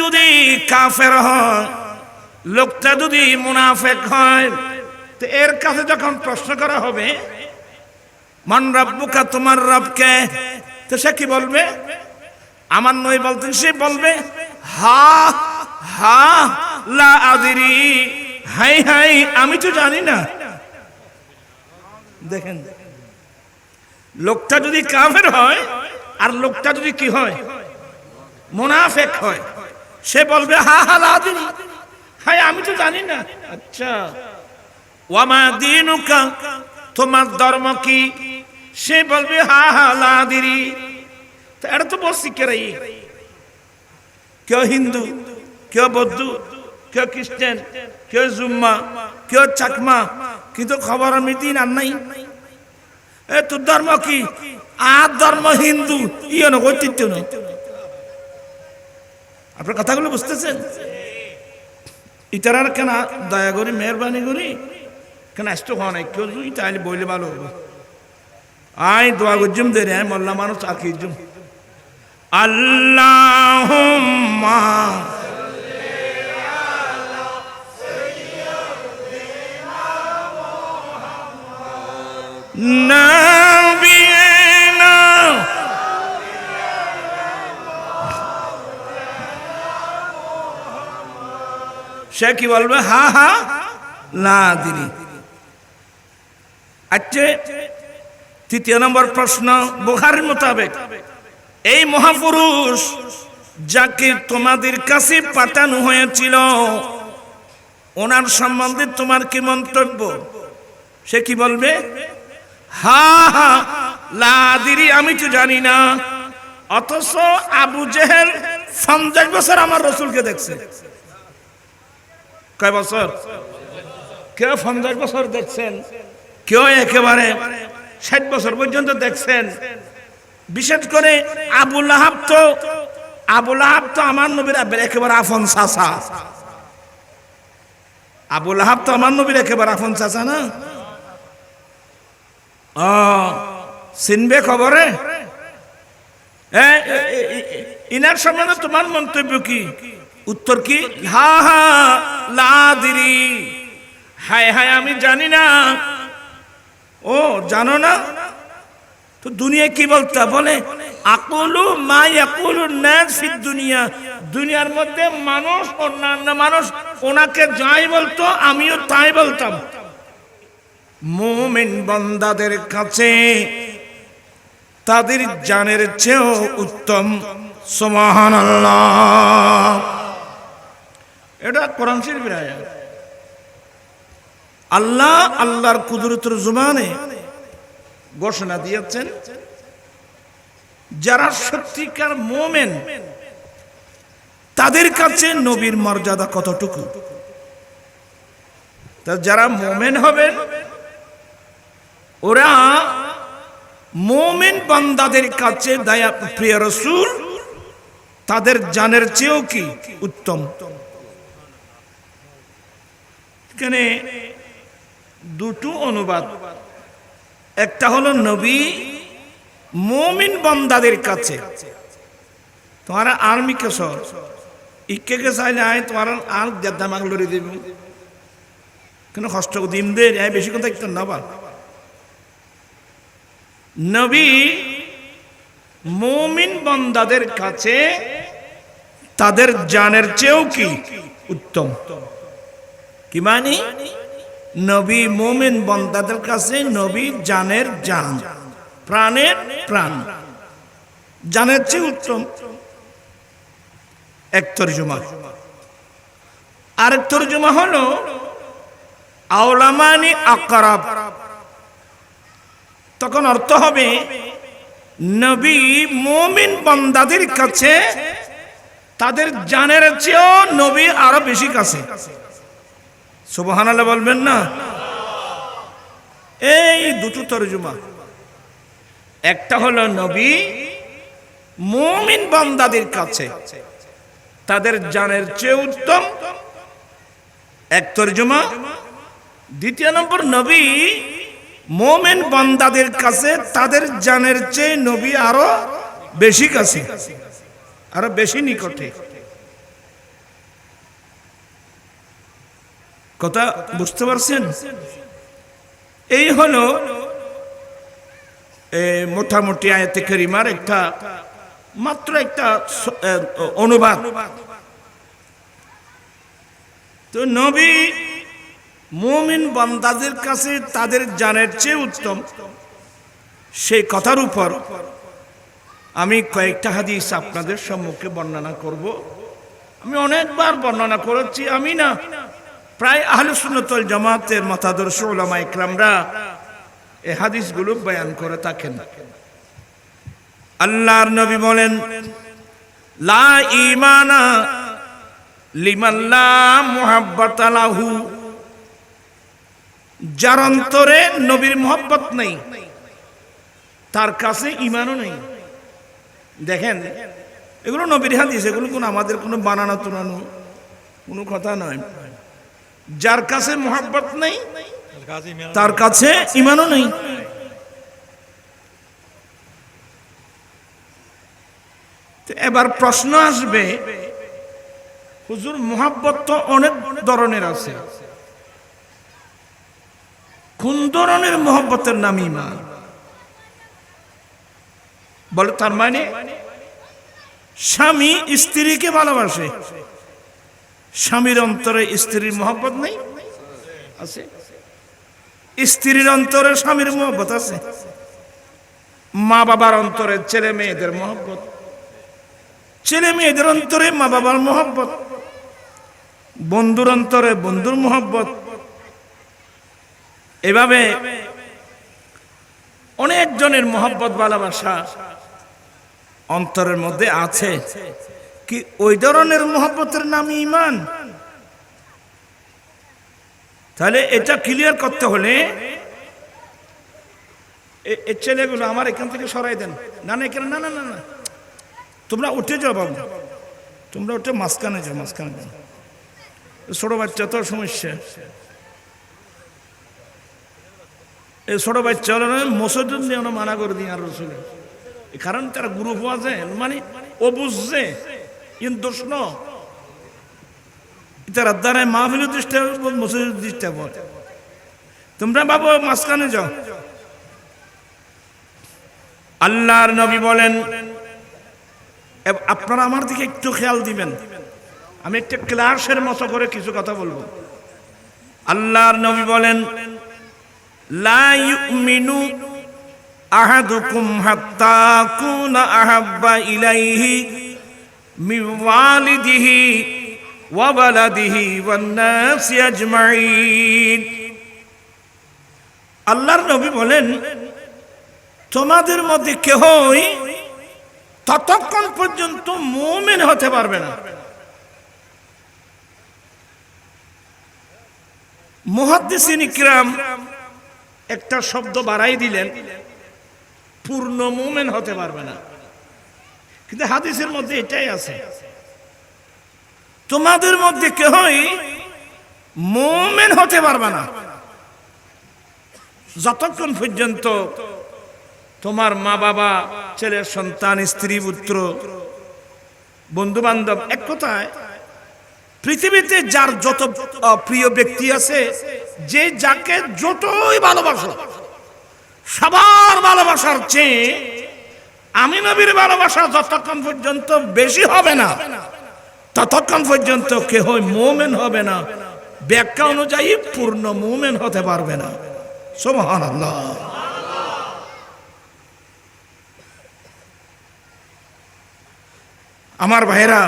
যদি কাফের হয়, লোকটা যদি মুনাফিক হয়, তো এর কাছে যখন প্রশ্ন করা হবে মান রাব্বুকা, তোমার রব কে, তো সে কি বলবে? আমার নবী বলতেন, সে বলবে হা হা লা আদরি, হাই হাই আমি তো জানি না। দেখেন, লোকটা যদি কাফের হয় আর লোকটা যদি কি হয়, মুনাফিক হয়, সে বলবে হা হা লা আদরি, হাই আমি তো জানি না। আচ্ছা, ওয়ামা দীনুকা, তোমার ধর্ম কি? সে বলবে হা হা লা আদরি। তো এটা তো বলছি কেরাই, কেউ হিন্দু, কেউ বৌদ্ধ, কেউ খ্রিস্টান, কেউ জুম্মা, কেউ চাকমা, কিন্তু খবর আমি দিন আর নাই। এ তোর ধর্ম কি? আর ধর্ম হিন্দু, ইয়ে না ঐতিহ্য না। আপনার কথাগুলো বুঝতেছেন? ইতারার কেন দয়া করি, মেহরবানি করি, কেন আসতে হওয়া নাই কেউ তাহলে বইলে ভালো হবে। আয় দোয়া করজুম দে রে, মোল্লা মানুষ আর কি জুম। আল্লাহুম্মা নাবিয়িনা, সে কি বলবে? হা হা লা আদরি। আচ্ছা, তৃতীয় নম্বর প্রশ্ন, বুখারীর মোতাবেক এই মহাপুরুষ যাকে তোমাদের কাছে পাঠানো হয়েছিল, ওনার সম্বন্ধে তোমার কি মন্তব্য? সে কি বলবে? হা হা লা আদরি, আমি তো জানি না। অথচ আবু জেহেল 50 বছর আমার রাসূলকে দেখছে। কয় বছর? কেউ 50 বছর দেখছেন, কেউ একেবারে 60 বছর পর্যন্ত দেখছেন। বিশেষ করে আবু লাহাব তো আমার নবীর একেবারে আপন চাচা। আবু লাহাব তো আমার নবীর একেবারে আপন চাচা না? চিনবে খবরে? ইনার সম্বন্ধে তোমার মন্তব্য কি? উত্তর কি? হা হা লা আদরি, হায় হায় আমি জানি না। ও জানো না? তো দুনিয়া কি বলতে বলে? আকুলু মা ইয়াকুলুন নাস ফিদ দুনিয়া, দুনিয়ার মধ্যে মানুষ, অন্যান্য মানুষ ওনাকে যাই বলতো আমিও তাই বলতাম। মুমিন বান্দাদের কাছে তাদের জানের চেয়েও উত্তম। সুবহানাল্লাহ। এটা কোরআন শরীফের আয়াত। আল্লাহ আল্লাহর কুদরতের জবানে ঘোষণা দিয়েছেন, যারা সত্যিকার মুমিন তাদের কাছে নবীর মর্যাদা কতটুকু। তা যারা মুমিন হবেন ওরা মুমিন বান্দাদের কাছে দয়া প্রিয় রাসূল তাদের জানের চেয়েও কি উত্তম। এখানে দুটো অনুবাদ, একটা হলো নবী মুমিন বান্দাদের কাছে। তোমার আর্মি কে সর ইকে কে চাইলে আয় তোমার আর দেড় মাগ লড়ি দেব, কেন কষ্ট দিম দে বেশি কথা একটু নবা। নবী মুমিন বান্দাদের কাছে তাদের জানের চেয়েও কি উত্তম। কি মানে? নবী মুমিন বান্দাদের কাছে নবী জানের জান, প্রাণের প্রাণ, জানের চেয়ে উত্তম। এক তরজমা। আরেক তরজমা হলো আওলামানি আকরাব। তখন অর্থ হবে নবী মুমিন বান্দাদের কাছে তাদের জানের চেয়েও নবী আরো বেশি কাছে। সুবহানাল্লাহ বলবেন না? এই দুটো তরজমা, একটা হলো নবী মুমিন বান্দাদের কাছে তাদের জানের চেয়ে উত্তম, এক তরজমা। দ্বিতীয় নম্বর, নবী মুমিন বান্দাদের কাছে তাদের জানের চেয়ে নবী আরো বেশি কাছে, আরো বেশি নিকটে। কথা বুঝতে পারছেন? এই হলো মোটামুটি আয়াতে কারিমার একটা মাত্র একটা অনুবাদ। তো নবী মুমিন বান্দাদের কাছে তাদের জানের চেয়ে উত্তম, সেই কথার উপর আমি কয়েকটা হাদিস আপনাদের সম্মুখে বর্ণনা করব। আমি অনেকবার বর্ণনা করেছি, আমি না, প্রায় আহলে সুন্নাত ওয়াল জামাতের মতাদর্শ উলামা ইকরামরা এই হাদিসগুলো বয়ান করে থাকেন। আল্লাহর নবী বলেন, লা ঈমানা লিমান লা মুহাব্বাতা লাহু, যার অন্তরে নবীর মহব্বত নেই তার কাছে ঈমানও নেই। দেখেন, এগুলো নবীর হাদিস, এগুলো কোনো আমাদের কোনো বানানো তুনানো কোনো কথা নয়। যার কাছে মহব্বত নেই তার কাছে ঈমানও নেই। এবার প্রশ্ন আসবে, হুজুর মহব্বত তো অনেক ধরনের আছে, কোন ধরনের মহব্বতের নাম ঈমান? বলে তার মানে স্বামী স্ত্রীকে ভালোবাসে, স্বামীর অন্তরে স্ত্রীর মহব্বত নেই? আছে। স্ত্রীর অন্তরে স্বামীর মহব্বত আছে। মা বাবার অন্তরে ছেলে মেয়েদের মহব্বত, ছেলে মেয়েদের অন্তরে মা বাবার মহব্বত, বন্ধুর অন্তরে বন্ধুর মহব্বত। এভাবে অনেক জনের মহব্বত ভালোবাসা অন্তরের মধ্যে আছে। কি ওই ধরনের মহব্বতের নাম ঈমান? তাহলে এটা ক্লিয়ার করতে হলে এই ছেলেগুলো আমার এখান থেকে সরাই দেন। না না এখানে, না না না না, তোমরা উঠে যাও বাবু, তোমরা উঠে মাঝখানে যাও, মাঝখানে যাও। ছোট বাচ্চা তো সমস্যা। এই ছোট বাচ্চা হলো না, মসজিদ নিয়ে মানা করে দিই আর রসুলের, কারণ তারা গ্রুপ আছে, মানে ও বুঝছে কিন্তু দোষ ন তারা দ্বারায় মাহফিলের দৃষ্টি মসজিদের দৃষ্টি পড়ে। তোমরা বাবু মাঝখানে যাও। আল্লাহর নবী বলেন, আপনারা আমার দিকে একটু খেয়াল দিবেন, আমি একটা ক্লাসের মতো করে কিছু কথা বলবো। আল্লাহর নবী বলেন, লা ইউমিনু আহাদুকুম হাত্তা আকুনা আহাব্বা ইলাইহি মিন ওয়ালিদিহি ওয়া ওয়ালাদিহি ওয়ান নাসি আজমাইন। আল্লাহর নবী বলেন, তোমাদের মধ্যে কেহই ততক্ষণ পর্যন্ত মুমিন হতে পারবে না। মুহাদ্দিসিন ইকরাম একটা শব্দ বাড়াই দিলেন, পূর্ণ মুমিন হতে পারবে না, কিন্তু হাদিসের মধ্যে এটাই আছে, তোমাদের মধ্যে কেহই মুমিন হতে পারবে না যতক্ষণ পর্যন্ত তোমার মা বাবা, ছেলের সন্তান, স্ত্রী পুত্র, বন্ধু বান্ধব, এক কথায় পৃথিবীতে যার যত প্রিয় ব্যক্তি আছে, যে যাকে যতই ভালোবাসো, সবার ভালোবাসার চেয়ে আমি নবীর ভালোবাসা যতক্ষণ পর্যন্ত বেশি হবে না ততক্ষণ পর্যন্ত কেহ মুমিন হবে না। ব্যাখ্যা অনুযায়ী পূর্ণ মুমিন হতে পারবে না। সুবহানাল্লাহ। আমার ভাইরা,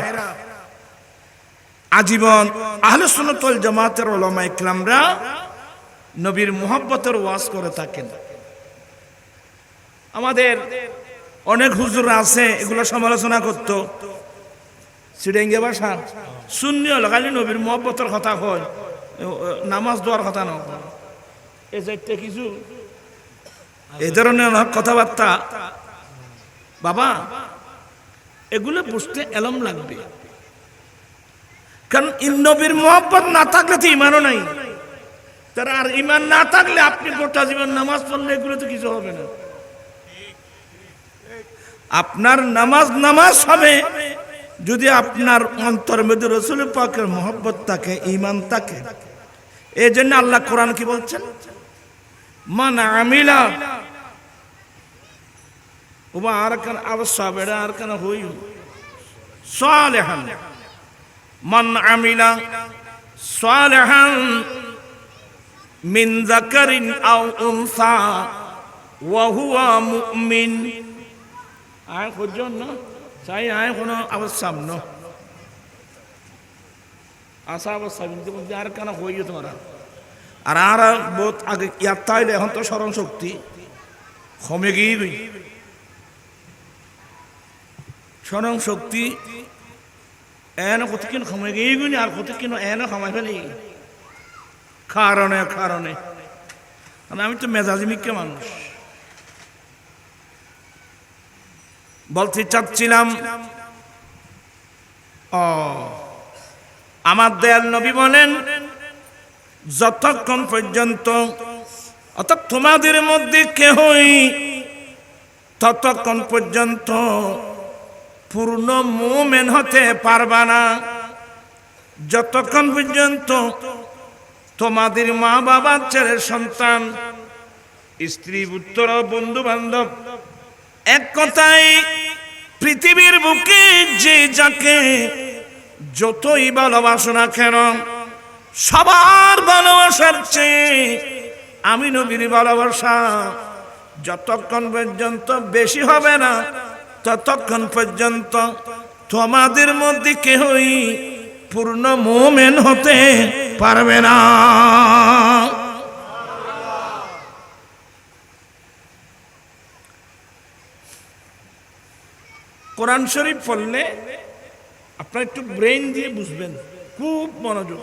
আজীবন আহলে সুন্নাত ওয়াল জামাতের উলামা ইকরামরা নবীর মুহাব্বতের ওয়াজ করে থাকেন। আমাদের অনেক হুজুর আছে, এগুলো সমালোচনা করতো, সিডেঙ্গে ভাষা শূন্য লাগালি নবীর মুহাব্বতের কথা হয়, নামাজ দোয়ার কথা নয়, এই চারটে কিছু এই ধরনের কথাবার্তা। বাবা, এগুলো বুঝতে এলম লাগবে, কারণ নবীর মুহাব্বত না থাকলে তো ঈমানও নাই। তার আর ঈমান না থাকলে আপনি গোটা জীবন নামাজ পড়লে এগুলো তো কিছু হবে না। আপনার নামাজ হবে যদি আপনার অন্তরের মধ্যে রাসূল পাকের মুহাব্বত থাকে, ঈমান থাকে। এই জন্য আল্লাহ কোরআন কি বলছেন, মান আমিলা ওবা আরকান আবসাবেরা আরকান হই সালিহান, মান আমিলা সালিহান মিন যাকারিন আও উনসা ওয়া হুয়া মুমিন। আয় খুঁজুন না চাই আয় কোনো আবসাম ন আসা আবসাম কিন্তু আর কেন হইও তোমরা আর বহুত আগে ইয়ার তাইলে এখন তো স্মরণ শক্তি কমে গিয়ে গই, স্মরণ শক্তি এন কতক্ষণ কমে গিয়ে গই আর কতক্ষণ এন কমাই ফেলি কারণে কারণে আমি তো মেজাজি মিক্কে মানুষ। বলতে চাচ্ছিলাম আমার দয়াল নবী বলেন, যতক্ষণ পর্যন্ত অর্থাৎ তোমাদের মধ্যে কেহই ততক্ষণ পর্যন্ত পূর্ণ মুমিন হতে পারবা না, যতক্ষণ পর্যন্ত তোমাদের মা বাবা ছেলে সন্তান স্ত্রী পুত্র বন্ধু বান্ধব এক কথায় পৃথিবীর বুকে যে যাকে যতই ভালোবাসো না কেন সবার ভালোবাসার চেয়ে আমি নবীর ভালোবাসা যতক্ষণ পর্যন্ত বেশি হবে না ততক্ষণ পর্যন্ত তোমাদের মধ্যে কেহই পূর্ণ মুমিন হতে পারবে না। কোরআন শরীফ পড়লে আপনারা একটু ব্রেন দিয়ে বুঝবেন, খুব মনোযোগ।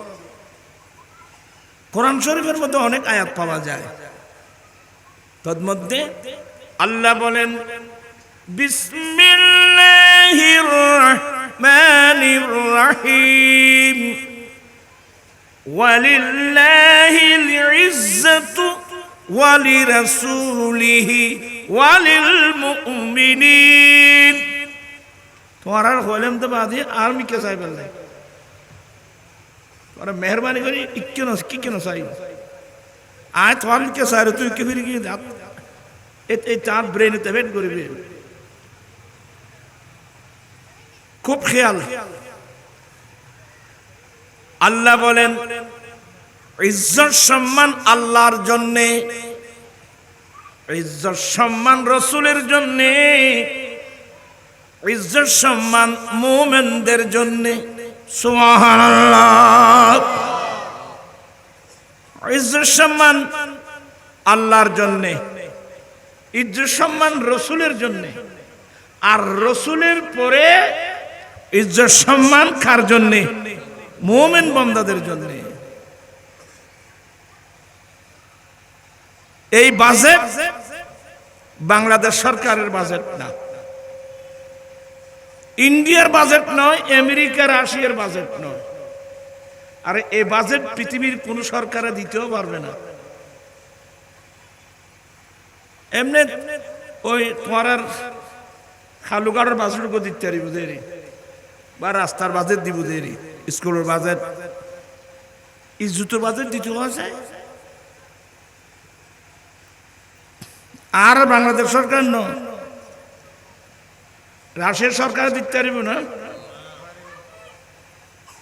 কোরআন শরীফের মধ্যে অনেক আয়াত পাওয়া যায়, তার মধ্যে আল্লাহ বলেন বিসমিল্লাহির রাহমানির রাহিম ওয়ালিল্লাহিল ইজ্জাতু ওয়ালিরাসূলিহি ওয়ালিল মুমিনিন। তোমার আর হলেম তো বাদে আর মিকে চাই বললে তোরা মেহরবানি করি কেন কি কেন চাই আয় তোমার মিকে চাই তুই কে ফিরে গিয়ে এই চার ব্রেনে তেবেট করবি, খুব খেয়াল। আল্লাহ বলেন ইজ্জত সম্মান আল্লাহর জন্যে, ইজ্জত সম্মান রসুলের জন্যে, ইজ্জত সম্মান মুমিনদের জন্যে। সুবহানাল্লাহ। ইজ্জত সম্মান আল্লাহর জন্যে, ইজ্জত সম্মান রসুলের জন্যে, আর রসুলের পরে ইজ্জত সম্মান কার জন্যে? মুমিন বান্দাদের জন্যে। এই বাজেট বাংলাদেশ সরকারের বাজেট না, ইন্ডিয়ার বাজেট নয়, আমেরিকা রাশিয়ার বাজেট নয়, আর এই বাজেট পৃথিবীর কোন সরকারে দিতেও পারবে না। এমনি ওই তোমার খালুগাড়ের বাজেট দিতে পারিব দেরি, বা রাস্তার বাজেট দিব দেরি, স্কুলের বাজেট, ইজ্জতের বাজেট দিতে আছে। আর বাংলাদেশ সরকার নয়, রাশিয়ার সরকার দিতে পারিব না।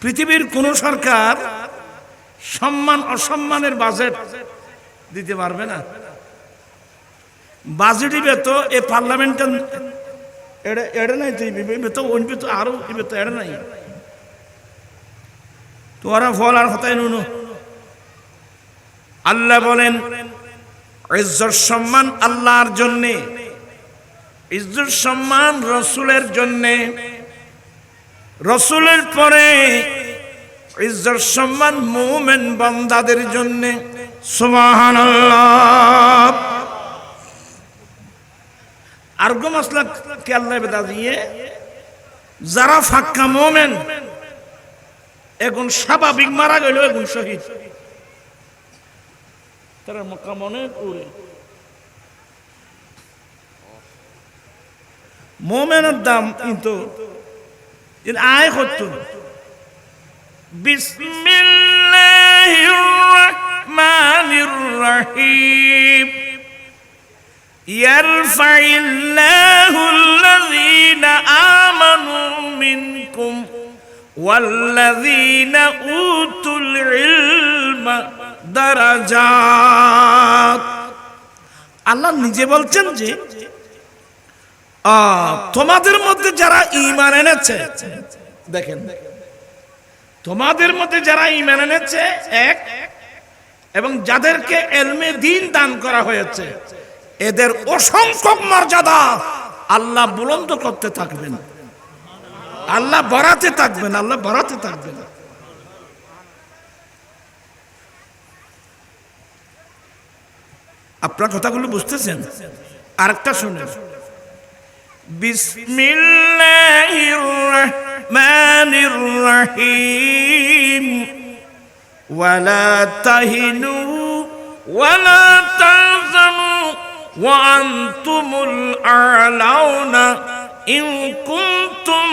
পৃথিবীর কোন সরকার সম্মান অসম্মানের বাজেট দিতে পারবে না। বাজেট ইবে তো এ পার্লামেন্ট এড়ে নাই, তো অন্য তো আরো ইবে তো এড়ে নাই, তোরা ফল আর হতাই নুন। আল্লাহ বলেন ইজ্জত সম্মান আল্লাহর জন্যে, ইজ্জত সম্মান রসুলের জন্যে, রসুলের পরে ইজ্জত সম্মান মুমিন বান্দাদের জন্যে। সুবহানাল্লাহ। আরগো মাসলা কে আল্লাহ বেদা দিয়ে যারা ফাক্কা মুমিন এখন স্বাভাবিক মারা গেল, এখন শহীদ, তারা মক্কা মনে করে মুমিনের দাম কিন্তু আয় করত। বিসমিল্লাহ বিসমিল্লাহির রাহমানির রহিম ইয়ারফাইল্লাহুল্লাযীনা আমানু মিনকুম ওয়াল্লাযীনা উতুল ইলমা দারাজাত। আল্লাহ নিজে বলছেন যে তোমাদের মধ্যে যারা ঈমান এনেছে, দেখেন তোমাদের মধ্যে যারা ঈমান এনেছে এক, এবং যাদেরকে ইলমে দ্বীন দান করা হয়েছে এদের অসংখ্য মর্যাদা আল্লাহ বুলন্দ করতে থাকবেন, আল্লাহ বাড়াতে থাকবেন, আল্লাহ বাড়াতে থাকবেন। আপনার কথাগুলো বুঝতেছেন? আরেকটা শুনেন, বিসমিল্লাহির রাহমানির রহিম ওয়ালা তাহিনু ওয়ালা তাহজানু ওয়া আনতুমুল আ'লাউনা ইন কুনতুম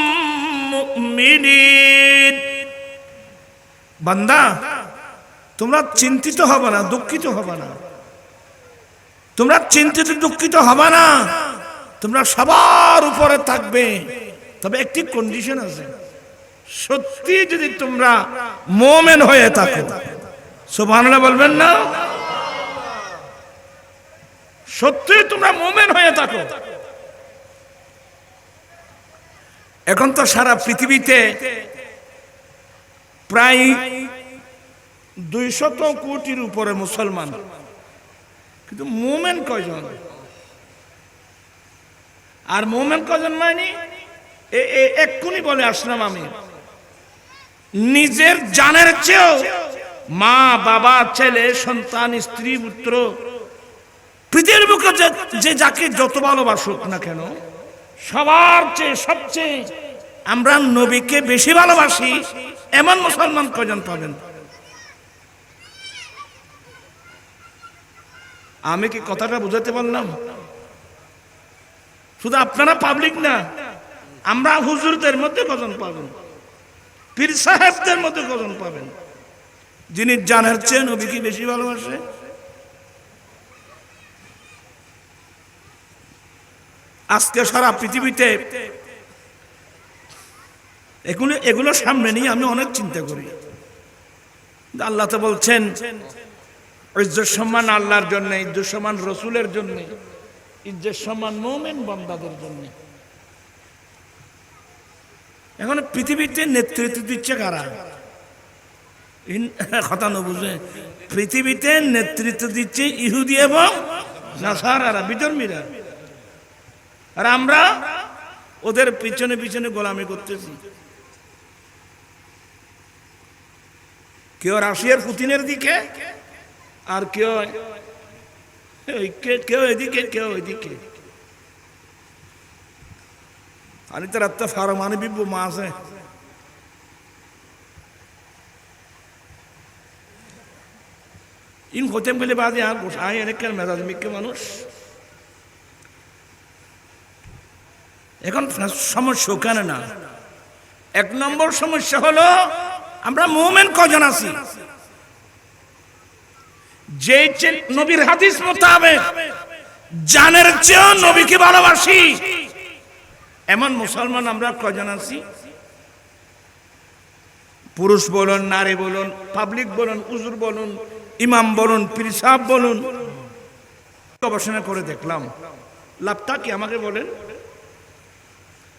মুমিনিন। বান্দা তোমরা চিন্তিত হবে না, দুঃখিত হবে না, তোমরা চিন্তিত দুঃখিত হবে না, তোমরা সবার উপরে থাকবে, তবে একটি কন্ডিশন আছে, সত্যি যদি তোমরা মুমিন হয়ে থাকো। সুবহানাল্লাহ বলবেন না? সত্যি তোমরা মুমিন হয়ে থাকো। এখন তো সারা পৃথিবীতে প্রায় 200 কোটির উপরে মুসলমান, কিন্তু মুমিন কয়জন? আর মুমিন কয়জন মানে এক্ষুনি বলে আসলাম আমি, নিজের জানের চেয়েও মা বাবা ছেলে সন্তান স্ত্রী পুত্র পৃথিবীর বুকে যে যাকে যত ভালোবাসুক না কেন, সবার চেয়ে সবচেয়ে আমরা নবীকে বেশি ভালোবাসি এমন মুসলমান কয়জন পাবেন? আমি কি কথাটা বুঝাতে পারলাম? শুধু আপনারা পাবলিক না, আমরা হুজুরদের মধ্যে কজন পাবেন, পীর সাহেবদের মধ্যে কজন পাবেন যিনি জানের চেয়ে নবীকে বেশি ভালোবাসে? আজকে সারা পৃথিবীতে এগুলো সামনে নিয়ে আমি অনেক চিন্তা করি। আল্লাহ তো বলছেন ইজ্জত সম্মান আল্লাহর জন্য, ইজ্জত সম্মান রসুলের জন্য, ইজ্জত সম্মান মুমিন বান্দাদের জন্য। এখন পৃথিবীতে নেতৃত্ব দিচ্ছে কারা? কথা না বুঝে, পৃথিবীতে নেতৃত্ব দিচ্ছে ইহুদি এবং নাসারারা, বিধর্মীরা, আর আমরা ওদের পিছনে পিছনে গোলামি করতেছি। কেউ রাশিয়ার পুতিনের দিকে, আর কেউ এদিকে, কেউ এদিকে। आणि तर आत्ता फारमाने भी मास आहे। इन হতে গেলে বাদে আর গোসাই অনেকের মেজাজ মিকে মানুষ। এখন সমস্যা ওখানে না, এক নম্বর সমস্যা হলো আমরা মুমিন কজন আছি যে নবীর হাদিস মোতাবেক জানের চেয়ে নবীকে ভালোবাসি, এমন মুসলমান আমরা কজন আছি? পুরুষ বলুন, নারী বলুন, পাবলিক বলুন, হুজুর বলুন, ইমাম বলুন, পীর সাহেব বলুন, গবেষণা করে দেখলাম লাভটা কি আমাকে বলেন?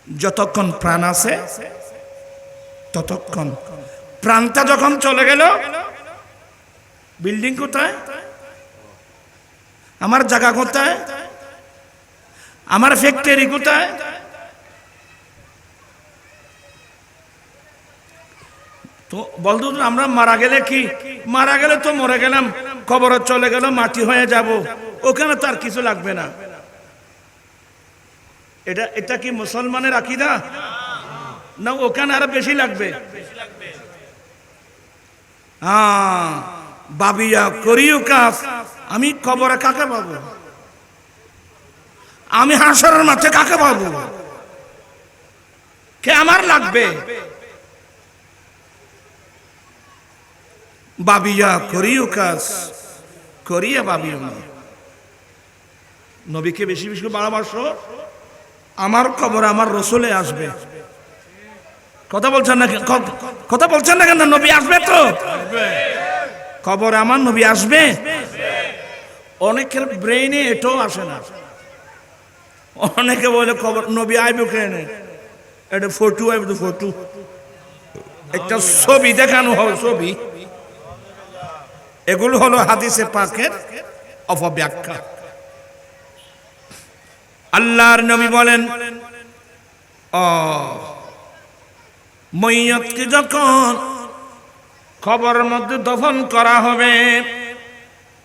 যতক্ষণ প্রাণ আছে ততক্ষণ, প্রাণটা যখন চলে গেল, বিল্ডিং কোথায়, আমার জায়গা কোথায়, আমার ফ্যাক্টরি কোথায়, তো বলতো আমরা মারা গেলে কি, মারা গেলে তো মরে গেলাম, কবরে চলে গেল, মাটি হয়ে যাব, ওখানে তো আর কিছু লাগবে না। এটা কি মুসলমানের আকীদা? না ওখানে আরো বেশি লাগবে? হ্যাঁ, বাবিয়া করিও কাজ, আমি কবরে কাকে পাবো, আমি হাসরের মাঠে কাকে পাবো, কে আমার লাগবে? বাবিয়া করিও কাজ, করিয়া বাবিও না। নবীকে বেশি বেশি ভালোবাসো, আমার কবর আমার রসুলে আসবে। কথা বলছেন না? কথা বলছেন না কেন? নবী আসবে তো, কবর আমার নবী আসবে। অনেকের ব্রেইনে এটাও আসে না। অনেকে বলে কবর নবী আইবে কেন, এটা ফটো আইবে, ফটো একটা ছবি দেখানো হয়, ছবি। এগুলো হলো হাদিসে পাকের অপব্যাখ্যা। আল্লাহর নবী বলেন, মইয়তকে যখন কবরের মধ্যে দফন করা হবে,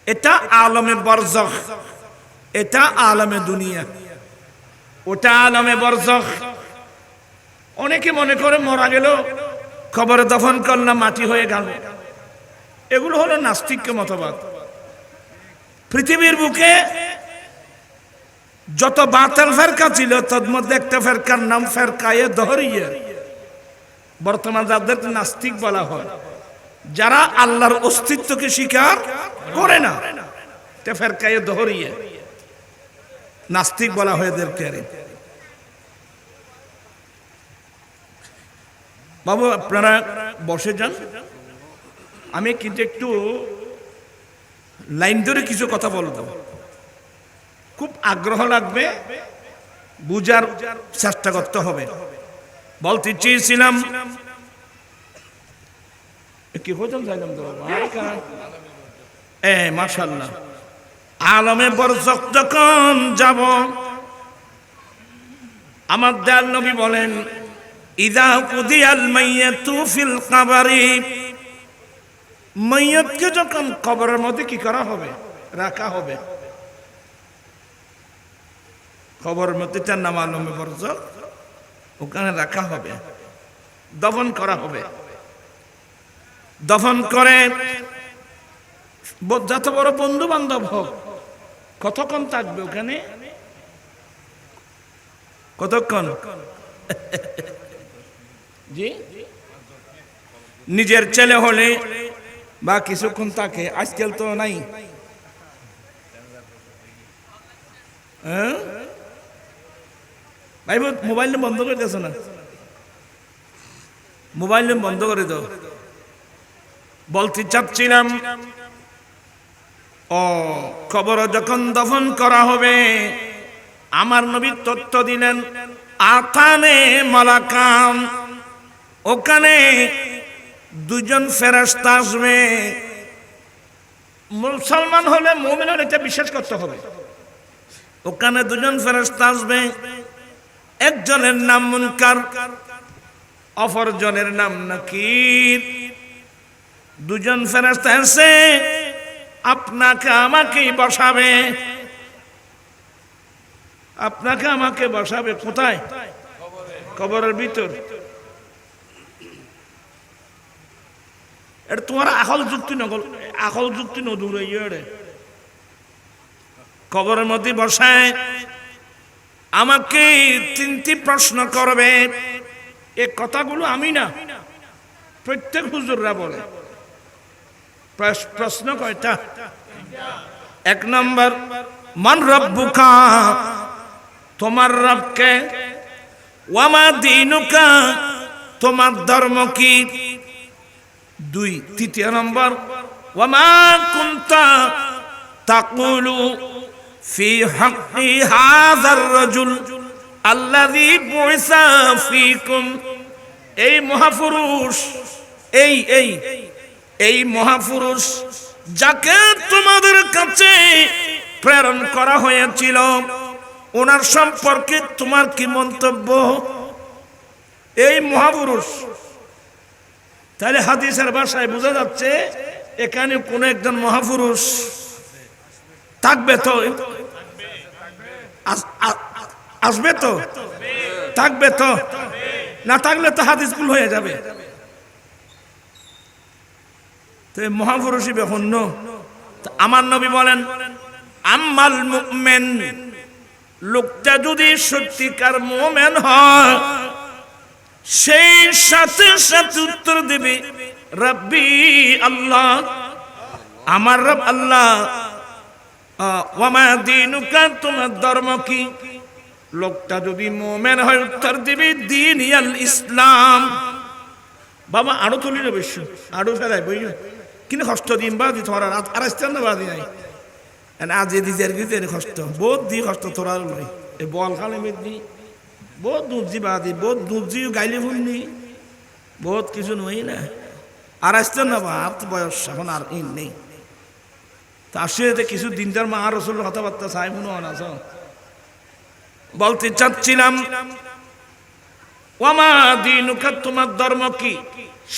এটা আলমে বরজখ, এটা আলমে দুনিয়া, ওটা আলমে বরজখ। অনেকে মনে করে মরা গেল কবরে দফন করলাম মাটি হয়ে গেল, এগুলো হলো নাস্তিক্য মতবাদ। পৃথিবীর বুকে যত বাতিল ফেরকা ছিল তার মধ্যে একটা ফেরকার নাম ফেরকায়ে দহরিয়া। বর্তমান যাদের নাস্তিক বলা হয়, যারা আল্লাহর অস্তিত্বকে স্বীকার করে না, এটা ফেরকায়ে দহরিয়া, নাস্তিক বলা হয় এদেরকে। বাবু আপনারা বসে যান, আমি কিন্তু একটু লাইন ধরে কিছু কথা বলবো, খুব আগ্রহ লাগবে, বুঝার চেষ্টা করতে হবে। বলতে চেয়েছিলাম কি হোটেল যাইলাম তো, মাশাআল্লাহ, আলমে বরজখ যখন যাব, আমার দয়াল নবী বলেন, ইযা কুদিয়াল মাইয়াতু ফিল কবরি, মাইয়াতকে যখন কবরের মধ্যে কি করা হবে, রাখা হবে। কবরের মধ্যে তার নাম আলমে বরজখ, ওখানে রাখা হবে, দফন করা হবে। দফন করে যত বড় বন্ধু বান্ধব হোক, কতক্ষণ থাকবে ওখানে? কতক্ষণ? জি, নিজের ছেলে হলে বা কিছুক্ষণ থাকে, আজকাল তো নাই। ভাই মোবাইল বন্ধ করে দিয়েছো না? মোবাইল বন্ধ করে দাও। বলতে চাচ্ছিলাম, কবর যখন দফন করা হবে, আমার নবী তথ্য দিলেন, আতানে মালাকাম, ওখানে দুজন ফেরেশতা আসবে। মুসলমান হলে, মুমিন হলে এটা বিশ্বাস করতে হবে। ওখানে দুজন ফেরেশতা আসবে, একজনের নাম মুনকার, অপরজনের নাম নাকির। দুজন ফেরেশতা এসে আপনাকে আমাকেই বসাবে, আপনাকে আমাকে বসাবে। কোথায়? কবরের ভিতর। এটা তোমার আকল যুক্তি নকল, আকল যুক্তি নদূরে ইয়ে। কবরের মধ্যে বসায় আমাকে তিনটি প্রশ্ন করবে। এ কথাগুলো আমি না, প্রত্যেক হুজুররা বলে। প্রশ্ন কয়টা? এক নম্বর, মান রব্বুকা, তোমার রবকে, ওয়ামা দীনুকা, তোমার ধর্ম কি। দুই, তৃতীয় নম্বর, ওয়ামা কুনতা তাকুলু ফি হাক্কি হাযার রাজুল আল্লাযী বুইসা ফীকুম। এই মহাপুরুষ, এই মহাপুরুষ যাকে তোমাদের কাছে প্রেরণ করা হয়েছিল, ওনার সম্পর্কে তোমার কি মন্তব্য? এই মহাপুরুষ। তাহলে হাদিসের ভাষায় বোঝা যাচ্ছে এখানে কোন একজন মহাপুরুষ থাকবে তো, আসবে তো, থাকবে তো, না থাকলে তো হাদিস ভুল হয়ে যাবে। তো মহাপুরুষই বেহন্য। আমার নবী বলেন, আম্মাল মুমিন, লোকটা যদি সত্যিকার মুমিন হয়, সেই সাথে সাথে উত্তর দেবে, রব্বি আল্লাহ, আমার রব আল্লাহ। ওয়া মা দীনুকা, তোমার ধর্ম কি? লোকটা যদি মুমিন হয় উত্তর দিবে দ্বীন আল ইসলাম। বাবা আরো তুলিলে বেশি আরো ফেলাই বই কিন্তু কষ্ট দিন বা দি তোমার আর আসতে না বাদি নাই আজ এ দিজের গিজের কষ্ট বহুত দি কষ্ট তোরা লই এই বল খালে মেদি বহুত দুর্জি বাদি বহুত দুর্জি গাইলে ভুলনি বহুত কিছু নই না আর আসতে না বা আর বয়স এখন আর ইন নেই তা আসলে কিছু দিন তার মা রসুল কথাবার্তা চাই মনে হয় না বলতে চাচ্ছিলাম ওয়ামা দীনুকা, তোমার ধর্ম কি?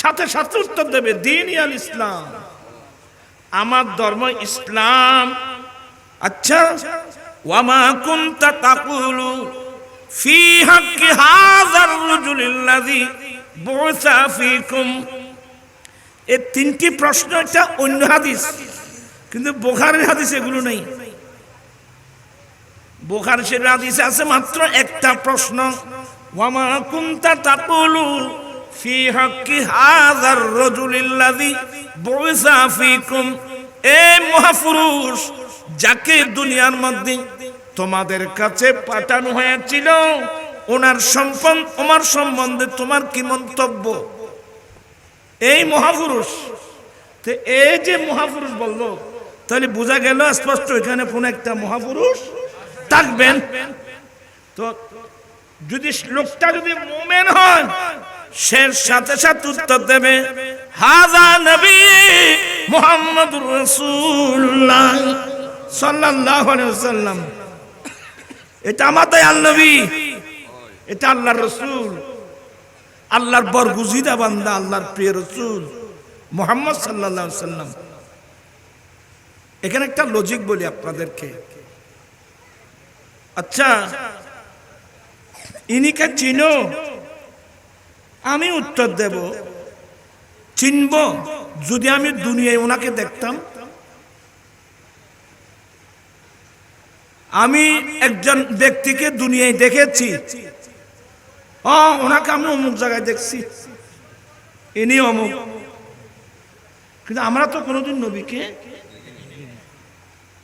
সাথে সাথে উত্তর দেবে দ্বীন আল ইসলাম, আমার ধর্ম ইসলাম। আচ্ছা, ওয়ামা কুনতা তাকুলু ফি হাক্কি হাযার রাজুলিল্লাযী বু'সা ফীকুম। এই তিনটি প্রশ্ন এটা অন্য হাদিস, কিন্তু বুখারীর হাদিসে এগুলো নেই। বুখারী শরীফের হাদিসে আছে মাত্র একটা প্রশ্ন, ওয়ামা কুনতা তাকুলু ফি হাক্কি হাযার রাজুলিল্লাযী বু'সা ফীকুম। এই মহাপুরুষ যাকে দুনিয়ার মধ্যে তোমাদের কাছে পাঠানো হয়েছিল, ওনার সম্বন্ধে তোমার কি মন্তব্য? এই মহাপুরুষ, তো এই যে মহাপুরুষ বললো, তাহলে বোঝা গেল স্পষ্ট এখানে কোন একটা মহাপুরুষ থাকবেন। তো যদি লোকটা যদি মুমিন হয়, সে সাথে সাথে উত্তর দেবে হাযা নবী মুহাম্মদুর রাসূলুল্লাহ সাল্লাল্লাহু আলাইহি ওয়াসাল্লাম। এটা আমার দয়াল নবী, এটা আল্লাহর রাসূল, আল্লাহর বরগুজিদা বান্দা, আল্লাহর প্রিয় রাসূল মুহাম্মদ সাল্লাল্লাহু আলাইহি ওয়াসাল্লাম। এখানে একটা লজিক বলি আপনাদেরকে। আচ্ছা, ইনিকে চিনো? আমি উত্তর দেব চিনব যদি আমি দুনিয়ায় ওনাকে দেখতাম। আমি একজন ব্যক্তিকে দুনিয়ায় দেখেছি, ওনাকে আমি অমুক জায়গায় দেখছি, ইনি অমুক, কিন্তু আমরা তো কোনোদিন নবীকে,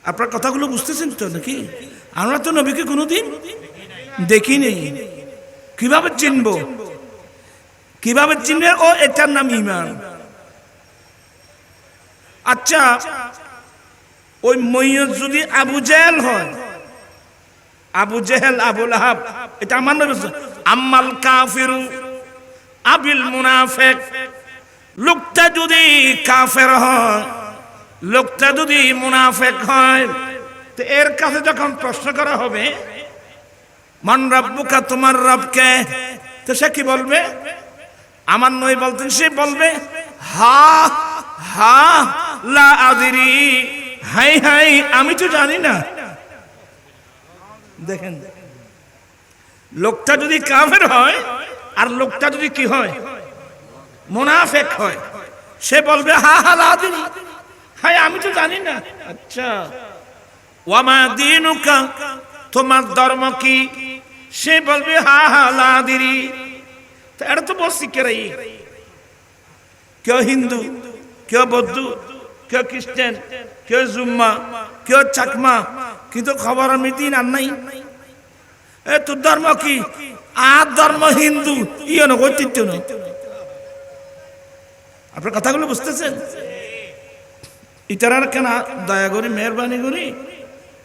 আপনার কথাগুলো বুঝতেছেন তো নাকি? আমরা তো নবীকে কোনোদিন দেখিনি। কিভাবে চিনব? কিভাবে চিনবে? ও এটার নাম ঈমান। আচ্ছা, ওই মইয়ত যদি আবু জেহেল হয়, আবু জেহেল, আবু লাহাব, এটা আমার নবী। আম্মাল কাফিরু আবিল মুনাফিক, লোকটা যদি কাফের হয়, লোকটা যদি মুনাফিক হয়, তো এর কাছে যখন প্রশ্ন করা হবে মান রাব্বুকা, তোমার রব কে, তো সে কি বলবে? আমার নবী বলতেন, সে বলবে হা হা লা আদরি, হাই হাই আমি তো জানি না। দেখেন, লোকটা যদি কাফের হয় আর লোকটা যদি কি হয়, মুনাফিক হয়, সে বলবে হা হা লা আদরি, হাই আমি তো জানি না। আচ্ছা, ওয়ামা দীনুকা, তোমার ধর্ম কি? সে বলবে হা হা লা আদরি। তো এটা তো বলছি কেরাই, কেউ হিন্দু, কেউ বৌদ্ধ, কেউ খ্রিস্টান, কেউ জুম্মা, কেউ চাকমা, কিন্তু খবর আমি দিন আর নাই। এ তোর ধর্ম কি? আর ধর্ম হিন্দু, ইয়ে না ঐতিহ্য নয়। আপনার কথাগুলো বুঝতেছেন? ইতারার কেন দয়া করি, মেহরবানি করি,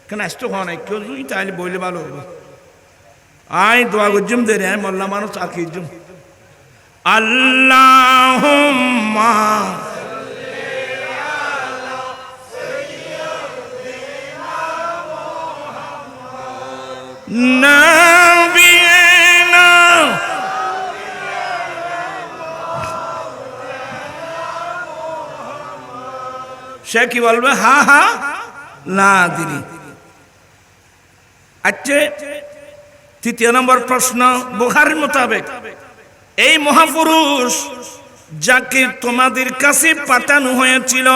কেন আসতে হওয়া নাই কেউ যদি তাহলে বইলে ভালো হবে। আয় দোয়া করজুম দে রে, মোল্লা মানুষ আর কি জুম। আল্লাহুম্মা নাবিয়িনা, সে কি বলবে? হা হা লা আদরি। আচ্ছা, তৃতীয় নম্বর প্রশ্ন, বুখারীর মোতাবেক এই মহাপুরুষ যাকে তোমাদের কাছে পাঠানো হয়েছিল,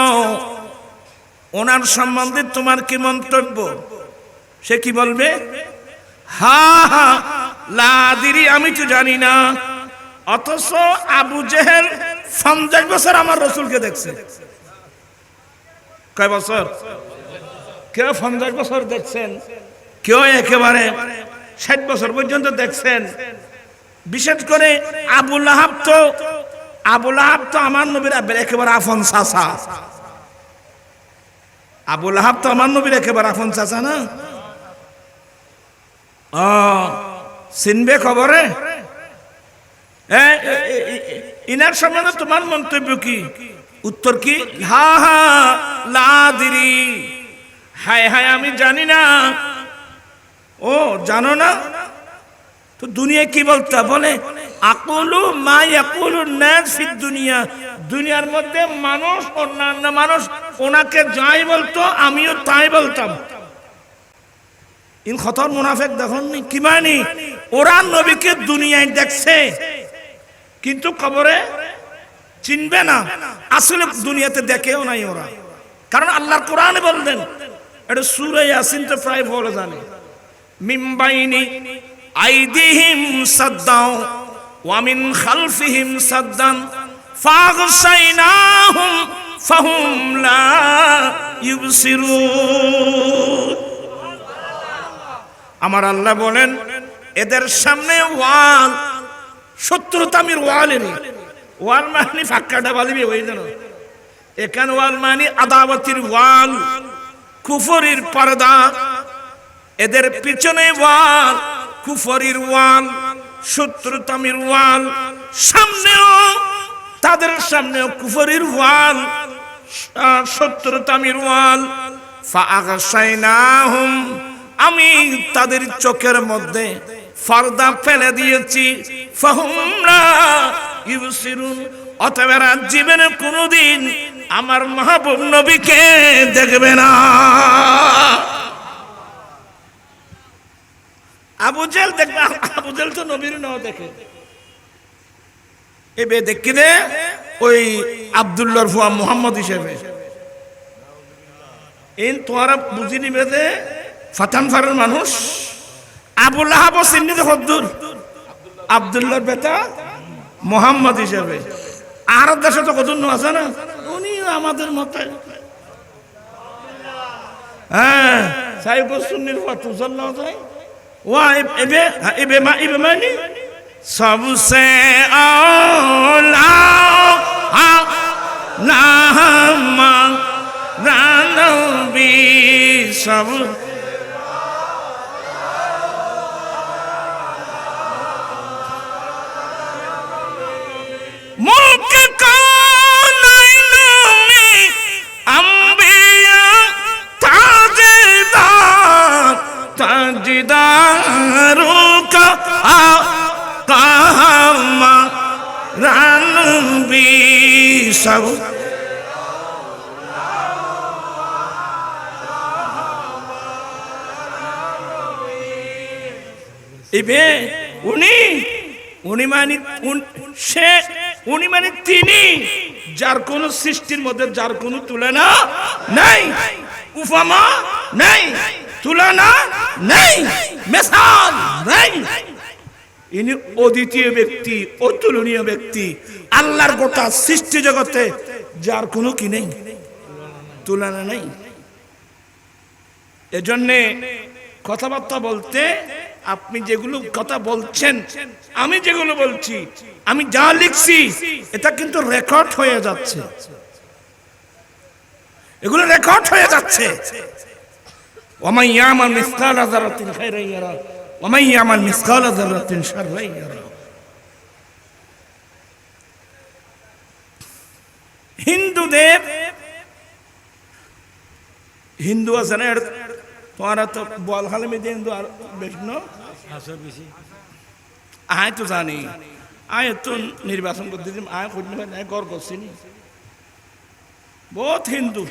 ওনার সম্বন্ধে তোমার কি মন্তব্য? সে কি বলবে? হা হা লা আদরি, আমি তো জানি না। অথচ আবু জেহেল 50 বছর আমার রসুলকে দেখছে। কয় বছর? কেউ 50 বছর দেখছেন, কেউ একেবারে 60 বছর পর্যন্ত দেখছেন। বিশেষ করে আবু লাহাব তো আমার নবীর একেবারে আফন চাচা। আবু লাহাব তো আমার নবীর একেবারে আফন চাচা না? চিনবে খবরে? ইনার সম্বন্ধে তোমার মন্তব্য কি? উত্তর কি? হা হা লাদিরি, হায় হায় আমি জানি না। ও জানো না তো দুনিয়া কি বলতে বলে? আকুলু মা ইয়াকুলু নাস ফিদ দুনিয়া, দুনিয়ার মধ্যে মানুষ, অন্যান্য মানুষ ওনাকে যাই বলতো আমিও তাই বলতাম। ইন খতর মুনাফিক দেখুন কি মানে, ওরা নবীকে দুনিয়ায় দেখছে কিন্তু কবরে চিনবে না, আসলে দুনিয়াতে দেখেও নাই ওরা। কারণ আল্লাহর কোরআনে বললেন, এটা সূরা ইয়াসিন তো প্রায় বলে জানে, মিন বাইনি আইদিহিম সাদ্দাও ওয়া মিন খালফিহিম সাদ্দান ফাগশাইনাহুম ফাহুম লা ইউবসিরুন। আমার আল্লাহ বলেন এদের সামনে ওয়াল, শত্রুতামির ওয়ালেনি। ওয়াল মানে ফাঁকাটা বালিবি ওই জন্য এখানে ওয়াল মানে আদাওয়াতির ওয়াল, কুফরির পর্দা। এদের পিছনে ওয়াল, কুফরির ওয়াল, শত্রুতামির ওয়াল। সামনেও, তাদের সামনেও কুফরির ওয়াল, শত্রুতামির ওয়াল। ফাআগশাইনাহুম, আমি তাদের চোখের মধ্যে পর্দা ফেলে দিয়েছি। ফাহুম লা ইউবসিরুন, অতএব এরা জীবনে কোনোদিন আমার মাহবুব নবীকে দেখবে না। আবু জেল দেখবে, আবু জেল তো নবীর নাও দেখে। এবে দেখি দে ওই আব্দুল্লাহর ফুয়া মুহাম্মদ হিসেবে। এই তোরা বুঝি নিবে যে ফাতানফারের মানুষ। আবু লাহাব চিহ্নিত হদ্দুর আব্দুল্লাহর বেটা মুহাম্মদ হিসেবে। আর দেশে তো কত আছে না, উনি আমাদের মতে হ্যাঁ সাইবুল সুন্নির ফাতু সাল্লাল্লাহু আলাইহি ওয়া এবে মানি सबसे औला नामा नबी सब मुल्क कौनैन में अंबिया ताजदारों का कामा रानबी सब इबे উনি মানে সে, উনি মানে তিনি, যার কোন সৃষ্টির মধ্যে যার কোন তুলনা নাই, উপমা নাই, তুলনা নাই, মিসাল নাই। ইনি অদ্বিতীয় ব্যক্তি, অতুলনীয় ব্যক্তি। আল্লাহর গোটা সৃষ্টি জগতে যার কোনো কি নেই, তুলনা নেই। এজন্যে কথাবার্তা বলতে আপনি যেগুলো কথা বলছেন, আমি যেগুলো বলছি, আমি যা লিখছি এটা কিন্তু রেকর্ড হয়ে যাচ্ছে, এগুলো রেকর্ড হয়ে যাচ্ছে। ওয়ামান ইয়ামাল মিসকালা যারাতিন খায়রান ইয়ারা ওয়ামান ইয়ামাল মিসকালা যারাতিন শাররান ইয়ারা। হিন্দুদের, হিন্দু আছে না তোমার তো বল খালে মেয়ে হিন্দু আর বেশি বেশি আয় তো জানি, আয় তো নির্বাচন করতে আয় করি গড় করছি নি বহুত হিন্দু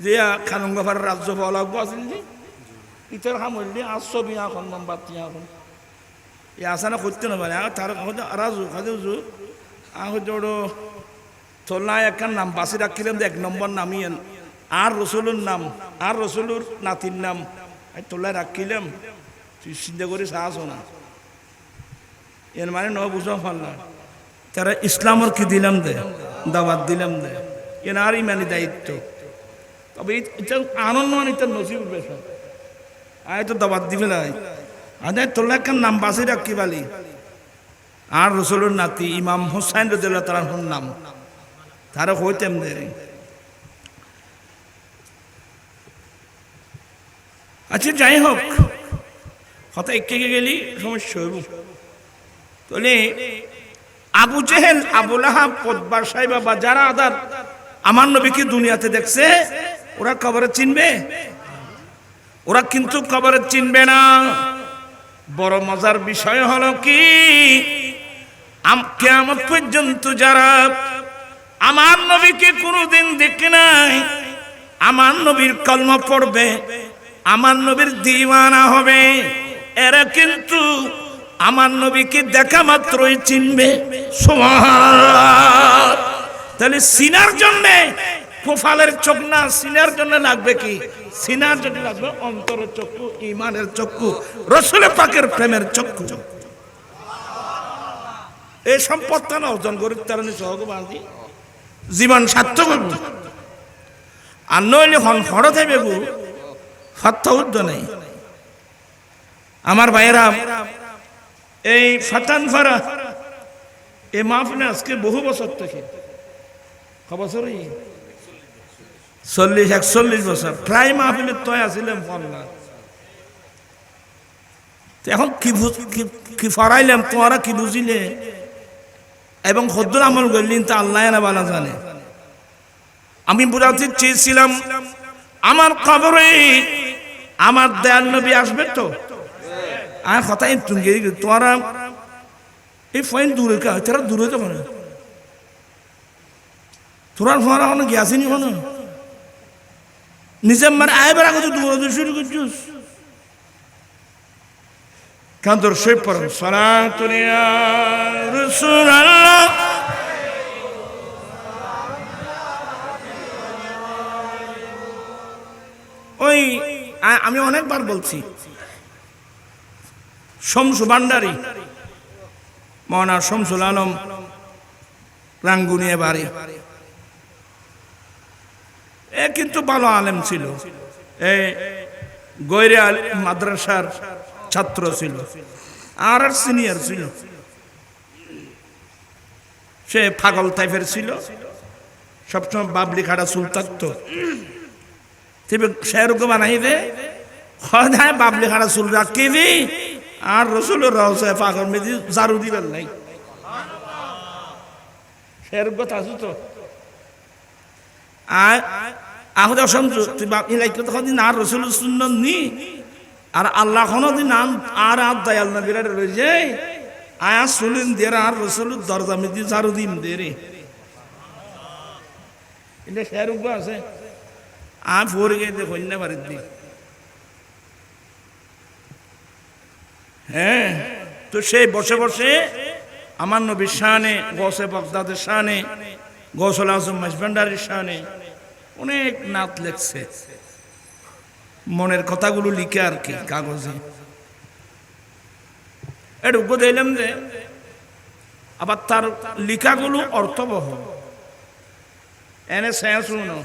যে খানুঙ্গাফার রাজ্য লাগবো আছে নি ইটার সামলি আসছো বিয়া এখন বাতি এখন এ আসা না করতে না পারে তার রাজু খাজু আহোড়ো তোলা একখান নাম বাসি রাখিলাম 1 নম্বর নামিয়েন আর রসুলের নাম, আর রসুলের নাতির নাম তোলায় রাখিলাম। তুই চিন্তা করি সাহস না, এর মানে ন বুঝাও পারলাম তারা ইসলামের কি দিলাম দে, দাওয়াত দিলাম দে, এনার ইমানি দায়িত্ব। তবে এটা আনন্দ এটা নসিব বেশন আয় তো দাওয়াত দিবে না আদায় তোলা একটা নাম বাসি রাখি বালি আর রসুলের নাতি ইমাম হোসাইন রাদিয়াল্লাহু তাআলার নাম তারা হইতেম দেরি। আচ্ছা যাই হোক, কথা একে গেলি সমস্যা হইব। তাহলে আবু জেহেল, আবু লাহাব, উতবা, সাইবা বা যারা আদার আমার নবীকে দুনিয়াতে দেখছে, ওরা কবরে চিনবে? ওরা কিন্তু কবরে চিনবে না। বড় মজার বিষয় হলো কি, কিয়ামত পর্যন্ত যারা আমার নবীকে কোনোদিন দেখে নাই, আমার নবীর কলমা পড়বে, আমার নবীর দিওয়ানা হবে, এরা কিন্তু আমার নবীকে দেখা মাত্রই চিনবে। সুবহানাল্লাহ। তাহলে সিনার জন্য কোফালের চোখ না, সিনার জন্য লাগবে কি? সিনার জন্য লাগবে অন্তরের চক্ষু, ইমানের চক্ষু, রাসূল পাকের প্রেমের চক্ষু। এই সম্পদটা না অর্জন করি তার সহগবাদী জীবন সার্থক করব। আর নইলে হড় থাকবে গো, সত্য উদ্য নেই। আমার ভাইয়েরা, এই ফাটানফারা এই মাহফিলে আজকে বহু বছর থেকে, বছরই 40-41 বছর প্রায় মাহফিলের তয় আসিলাম ফল্লা। এখন কি ফরাইলাম, তোমরা কি বুঝিলে এবং হদ্দুর আমল করলেন তা আল্লাহ না বালা জানে। আমি বুঝাতে চেয়েছিলাম আমার কবরে আমার দয়াল নবী আসবে তো। আর কথা তোমরা এই ফাইন দূরে কা, তারা দূরে তো মানে তোরার ফোয়ারা কোনো গিয়াসিনি কোনো নিজে মানে আয় বেড়া করছো দূরে শুরু করছিস কান তোর সে পড় সালাতুন ইয়া রাসূলুল্লাহ। ওই আমি অনেকবার বলছি, শমসু ভান্ডারী মৌলানা শামসুল আলম রাঙ্গুনিয়া বাড়ি, এ কিন্তু ভালো আলেম ছিল, এ গৈরে মাদ্রাসার ছাত্র ছিল আর সিনিয়র ছিল। সে পাগল টাইপের ছিল, সবসময় বাবলি খাড়া চুল থাকতো। সেরকম বানাই দে হয় বাবলি খাড়া চুল রাখি দি আর রসুলের রহস্য পাগল মেদি জারু দিবেন নাই, সেরকম কথা আছে তো। আহলে অসংখ্য তুই বাপনি লাইক দিন আর রসুল সুন্নত নি আর আল্লাহ কোনো দিন আর দয়াল নবীরা রয়ে যায় আয়া শুনেন দের আর রসুল দরজা মেদি ঝাড়ু দিন দে রে, এটা সেরকম আছে। আর পরে গিয়ে দেখুন না বাড়ির দিক। হ্যাঁ, তো সেই বসে বসে আমার নবীর শানে, গৌসে বাগদাদের শানে, গৌসুল আজম মাইজভান্ডারির শানে অনেক নাত লেখছে, মনের কথাগুলো লিখে আর কি কাগজে। এটুকু দিলাম যে আবার তার লিখাগুলো অর্থবহ, এনে শেষ শুনো।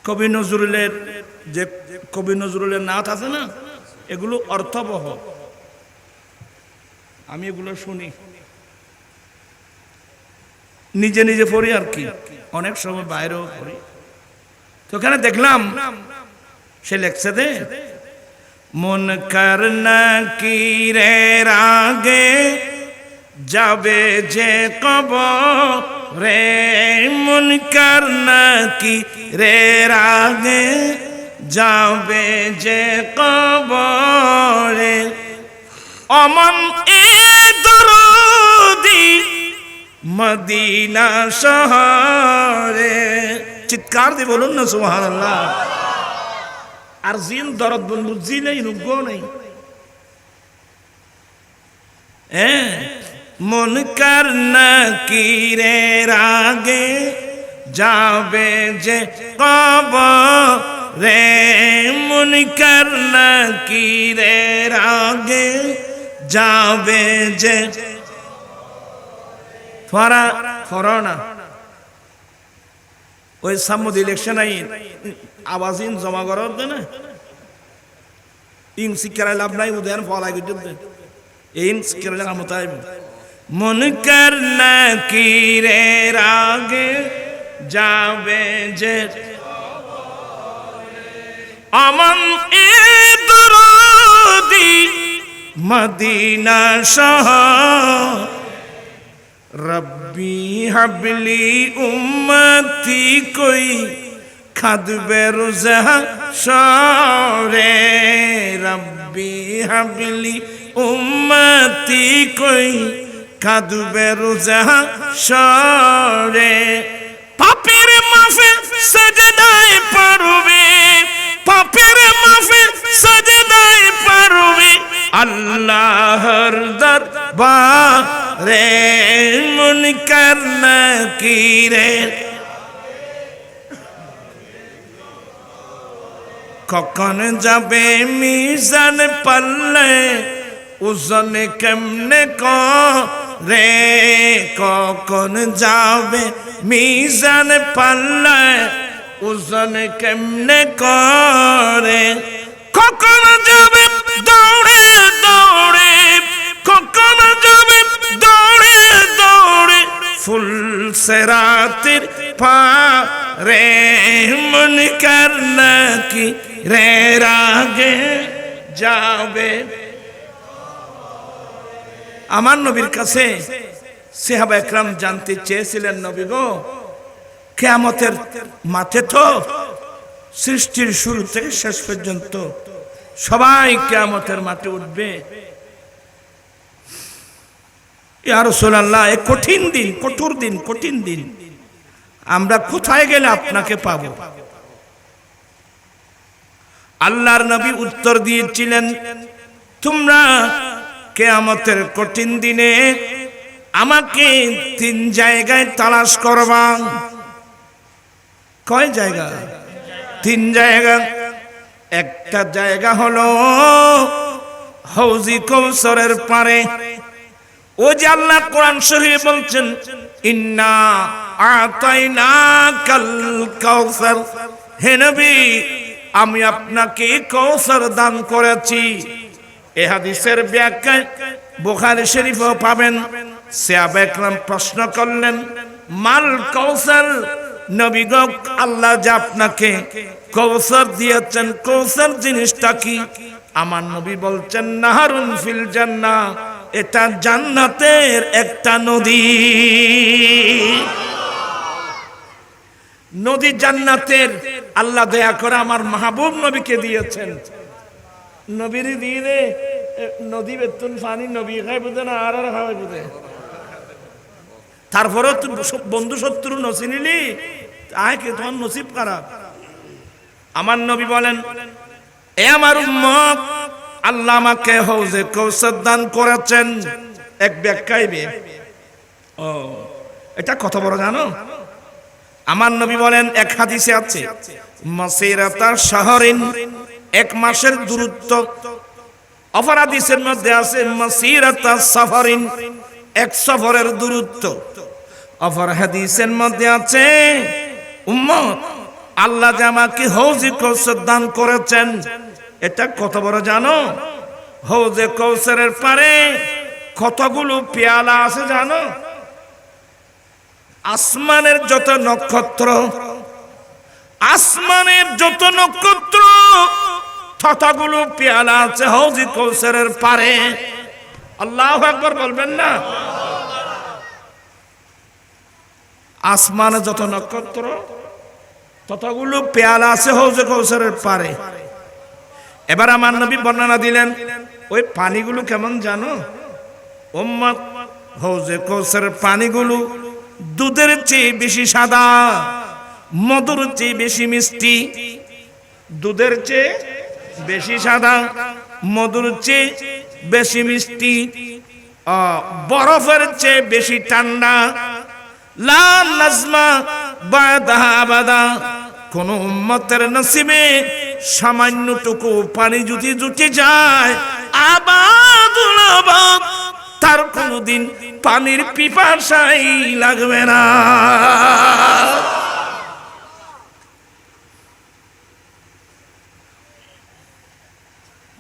কবি নজরুলের যে কবি নজরুলের নাত আছে না, এগুলো অর্থবহ, আমি এগুলো শুনি, নিজে নিজে পড়ি আর কি, অনেক সময় বাইরেও পড়ি। তো ওখানে দেখলাম সে লেখছে দে মন করনা কি রে রাগে যাবে যে কবরে, মন করনা কি রে রাগে যাবে যে কবরে, অমন এ দরদি মদিনা শহরে। চিৎকার দিয়ে বলুন না সুবহানাল্লাহ। আর জিন দরদ বুঝি নেই, রুগ্য নেই। মন করনা কি রে রাগে যাবে যে কবরে, মন করনা কি রে রাগে যাবে যে ফরানা ওই সামুদ ইলেকশন আইন আওয়াজ ইন জমা করার না ইন শিক্ষায় লাভ নাই উদয়ন ফলাই করতে ইন শিক্ষার আমতায় মন করনা কি রে রাগে যাবে যে আমন ইদরুদি মদিনা শাহ রব্বি হাবলি উম্মতি কই খাদবে রোজা সরে রব্বি হাবলি উম্মতি কই খাদবে রোজা সরে পাপের মাফে সজদায় পড়বে পাপের মাফে সজদায় পড়বে আল্লাহর দরবারে মুনকার নাকিরে কখন যাবে মিজান পাল্লে ওজন কেমনে করে কখন যাবে মিজান পাল্লে ওজন কেমনে করে কখন যাবে দৌড়ে দৌড়ে কখন যাবে দৌড়ে দৌড়ে ফুল সেরাতের পারে মন করনা কি রে রাগে যাবে আমার নবীর কাছে সাহাবা একরাম জানতে চেয়েছিলেন নবী গো কিয়ামতের মাঠে তো সৃষ্টির শুরু থেকে শেষ পর্যন্ত সবাই কিয়ামতের মাঠে উঠবে ইয়া রাসূলুল্লাহ এই কঠিন দিন কঠিন দিন আমরা কোথায় গেলে আপনাকে পাবো আল্লাহর নবী উত্তর দিয়েছিলেন তোমরা কিয়ামতের কঠিন দিনে আমাকে 3 জায়গায় তালাশ করবা কয় জায়গা 3 জায়গা একটা জায়গা হলো হাউজি কাউসারের পারে ও যে আল্লাহ কোরআন শরীফে বলছেন ইন্না আতাইনাকাল কাউসার হে নবী আমি আপনাকে কাউসার দান করেছি এই হাদিসের ব্যাখ্যা বুখারী শরীফে পাবেন সাহাবা একরাম প্রশ্ন করলেন মাল কাউসার নবী গো আল্লাহ যে আপনাকে কাউসার দিয়েছেন কাউসার জিনিসটা কি আমার নবী বলছেন নাহারুন ফিল জান্নাহ এটা জান্নাতের একটা নদী নদী জান্নাতের আল্লাহ দয়া করে আমার মাহবুব নবীকে দিয়েছেন নবীর দিয়ে নদী বেতন পানি নবী খাই বুঝে না আর খাওয়াই বুঝে তারপরে বন্ধু শত্রু নসি নিলি আয় কে তোমার নসিব খারাপ আমার নবী বলেন এ আমার উম্মত আল্লাহ আমাকে হাউজে কাউসার দান করেছেন এক ব্যাখ্যাইবে ও এটা কত বড় জানো আমার নবী বলেন এক হাদিসে আছে মাসিরাতা শাহরিন এক মাসের দূরত্ব অপর হাদিসের মধ্যে আছে মাসিরাতা সাফারিন এক সফরের দূরত্ব অপর হাদিসের মধ্যে আছে উম্মত আল্লাহ যে আমাকে হাউজে কাউসার দান করেছেন এটা কত বড় জানো হাউজে কাউসারের পারে কতগুলো পেয়ালা আছে জানো আসমানের যত নক্ষত্র ততগুলো পেয়ালা আছে হাউজে কাউসারের পারে আল্লাহু আকবার বলবেন না আসমানে যত নক্ষত্র ততগুলো পেয়ালা আছে হাউজে কাউসারের পারে এবার আমার নবী বর্ণনা দিলেন ওই পানিগুলো কেমন জানো উম্মত হাউজে কাউসারের পানিগুলো দুধের চেয়ে বেশি সাদা মধুর চেয়ে বেশি মিষ্টি দুধের চেয়ে বেশি সাদা মধুর চেয়ে বেশি মিষ্টি বরফের চেয়ে বেশি ঠান্ডা লা নাজমা বাদাহা আবাদা কোন উম্মতের নসিবে সামান্যটুকু পানি যদি জুটে যায় আবাদুল আবাদ, তার কোনদিন পানির পিপাসাই লাগবে না।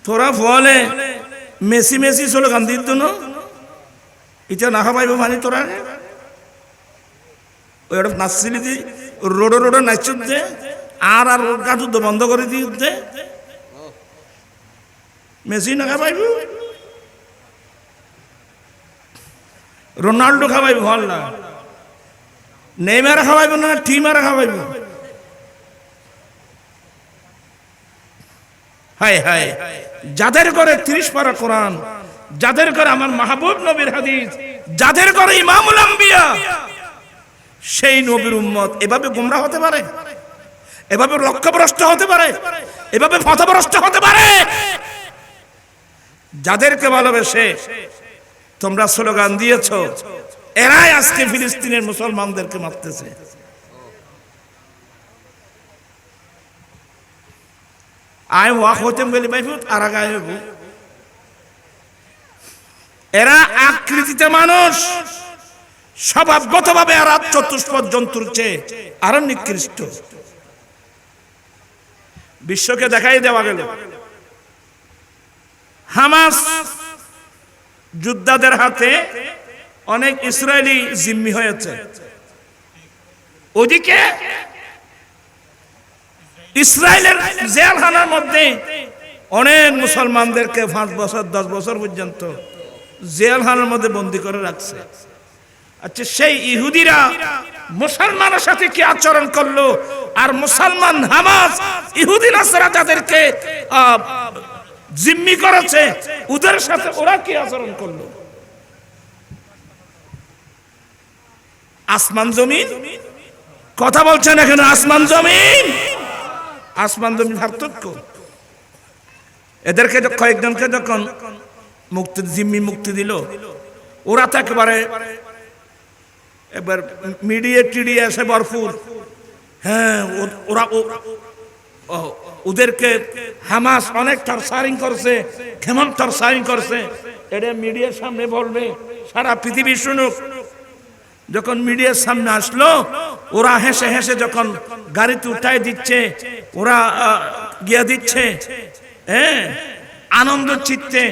তোরা ফলে মেসি মেসি চলো গান দিত না, এটা না খাবাইব পানি তোরা ওই নাচছিলি দি রোডে রোডে নাচুত দে আর আর রোড কাটুত বন্ধ করে দিয়ে দে, মেসি না খাবাইব, রোনাল্ডো খাবাইব ভাল না, নেইমার খাওয়াইব না, টিমার খাওয়াইব। হায় হায়, যাদের করে 30 পারা কোরআন, যাদের করে আমার মাহবুব নবীর হাদিস, যাদের করে ইমামুল আম্বিয়া, সেই নবীর উম্মত এভাবে গোমরাহ হতে পারে, এভাবে লক্ষ্যভ্রষ্ট হতে পারে, এভাবে পথভ্রষ্ট হতে পারে? যাদেরকে ভালোবেসে তোমরা স্লোগান দিয়েছো, এরাই আজকে ফিলিস্তিনের মুসলমানদেরকে মারতেছে। আয় ওয়াক হতেম গেলি বাইফুত আর আগায় হইব। এরা আকৃতিতে মানুষ, স্বভাবগতভাবে এরা চতুষ্পদ জন্তুর চেয়ে আরো নিকৃষ্ট। বিশ্বকে দেখাই দেওয়া গেল হামাস যোদ্ধাদের হাতে অনেক ইসরায়েলি জিম্মি হয়েছে, ওদিকে ইসরায়েলের জেলখানার মধ্যে অনেক মুসলমানদেরকে 5 বছর 10 বছর পর্যন্ত জেলখানার মধ্যে বন্দী করে রাখছে। আচ্ছা, সেই ইহুদিরা মুসলমানের সাথে কি আচরণ করলো, আর মুসলমান হামাস ইহুদি নাসারা যাদেরকে জিম্মি করেছে ওদের সাথে ওরা কি আচরণ করলো? আসমান জমিন কথা বলছেন এখানে, আসমান জমিন, আসমান জমিন পার্থক্য। এদেরকে কয়েকজনকে যখন মুক্তি জিম্মি মুক্তি দিল, ওরা তো একেবারে একবার মিডিয়া টিডিয়া এসে ভরপুর। হ্যাঁ, ওরা ওদেরকে হামাস অনেক টর্চারিং করছে, কেমন টর্চারিং করছে এটা মিডিয়ার সামনে বলবে, সারা পৃথিবী শুনুক। যখন মিডিয়ার সামনে আসলো, ওরা হেসে হেসে যখন গাড়িতে উঠাই দিচ্ছে, ওরা গিয়া দিচ্ছে, হ্যাঁ, আনন্দ চিত্তে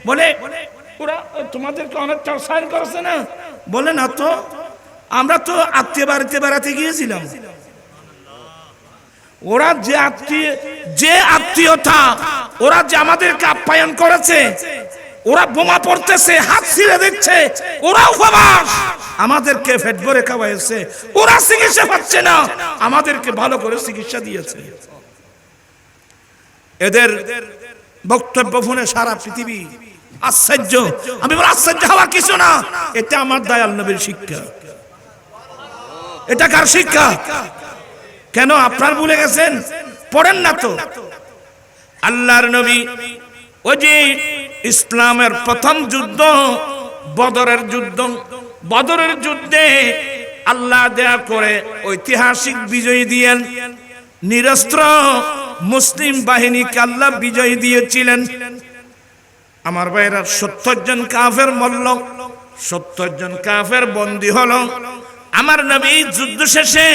বলে, ওরা তোমাদেরকে অনেক টর্চারিং করছে না? বলে না তো, আমরা তো আত্মীয় বাড়িতে বেড়াতে গিয়েছিলাম। ওরা যে আত্মীয়তা, ওরা যে আমাদেরকে আপ্যায়ন করেছে, ওরা বোমা পড়তেছে, হাত ছিঁড়ে দিচ্ছে, ওরা উপবাস, আমাদেরকে পেট ভরে খাওয়াইছে, ওরা চিকিৎসা পাচ্ছে না, আমাদেরকে ভালো করে চিকিৎসা দিয়েছে। এদের বক্তব্য শুনে সারা পৃথিবী আশ্চর্য। আমি বলি আশ্চর্য হওয়ার কিছু না, এটা আমার দয়াল নবীর শিক্ষা। এটা কার শিক্ষা? কেন আপনার ভুলে গেছেন? পড়েন না তো। আল্লাহর নবী ওই যে ইসলামের প্রথম যুদ্ধ বদরের যুদ্ধে আল্লাহ দেয়া করে ঐতিহাসিক বিজয় দিয়েন, নিরস্ত্র মুসলিম বাহিনীকে আল্লাহ বিজয় দিয়েছিলেন। আমার ভাইরা 70 জন কাফের মরল, 70 জন কাফের বন্দী হলো। আমার নবী যুদ্ধ শেষে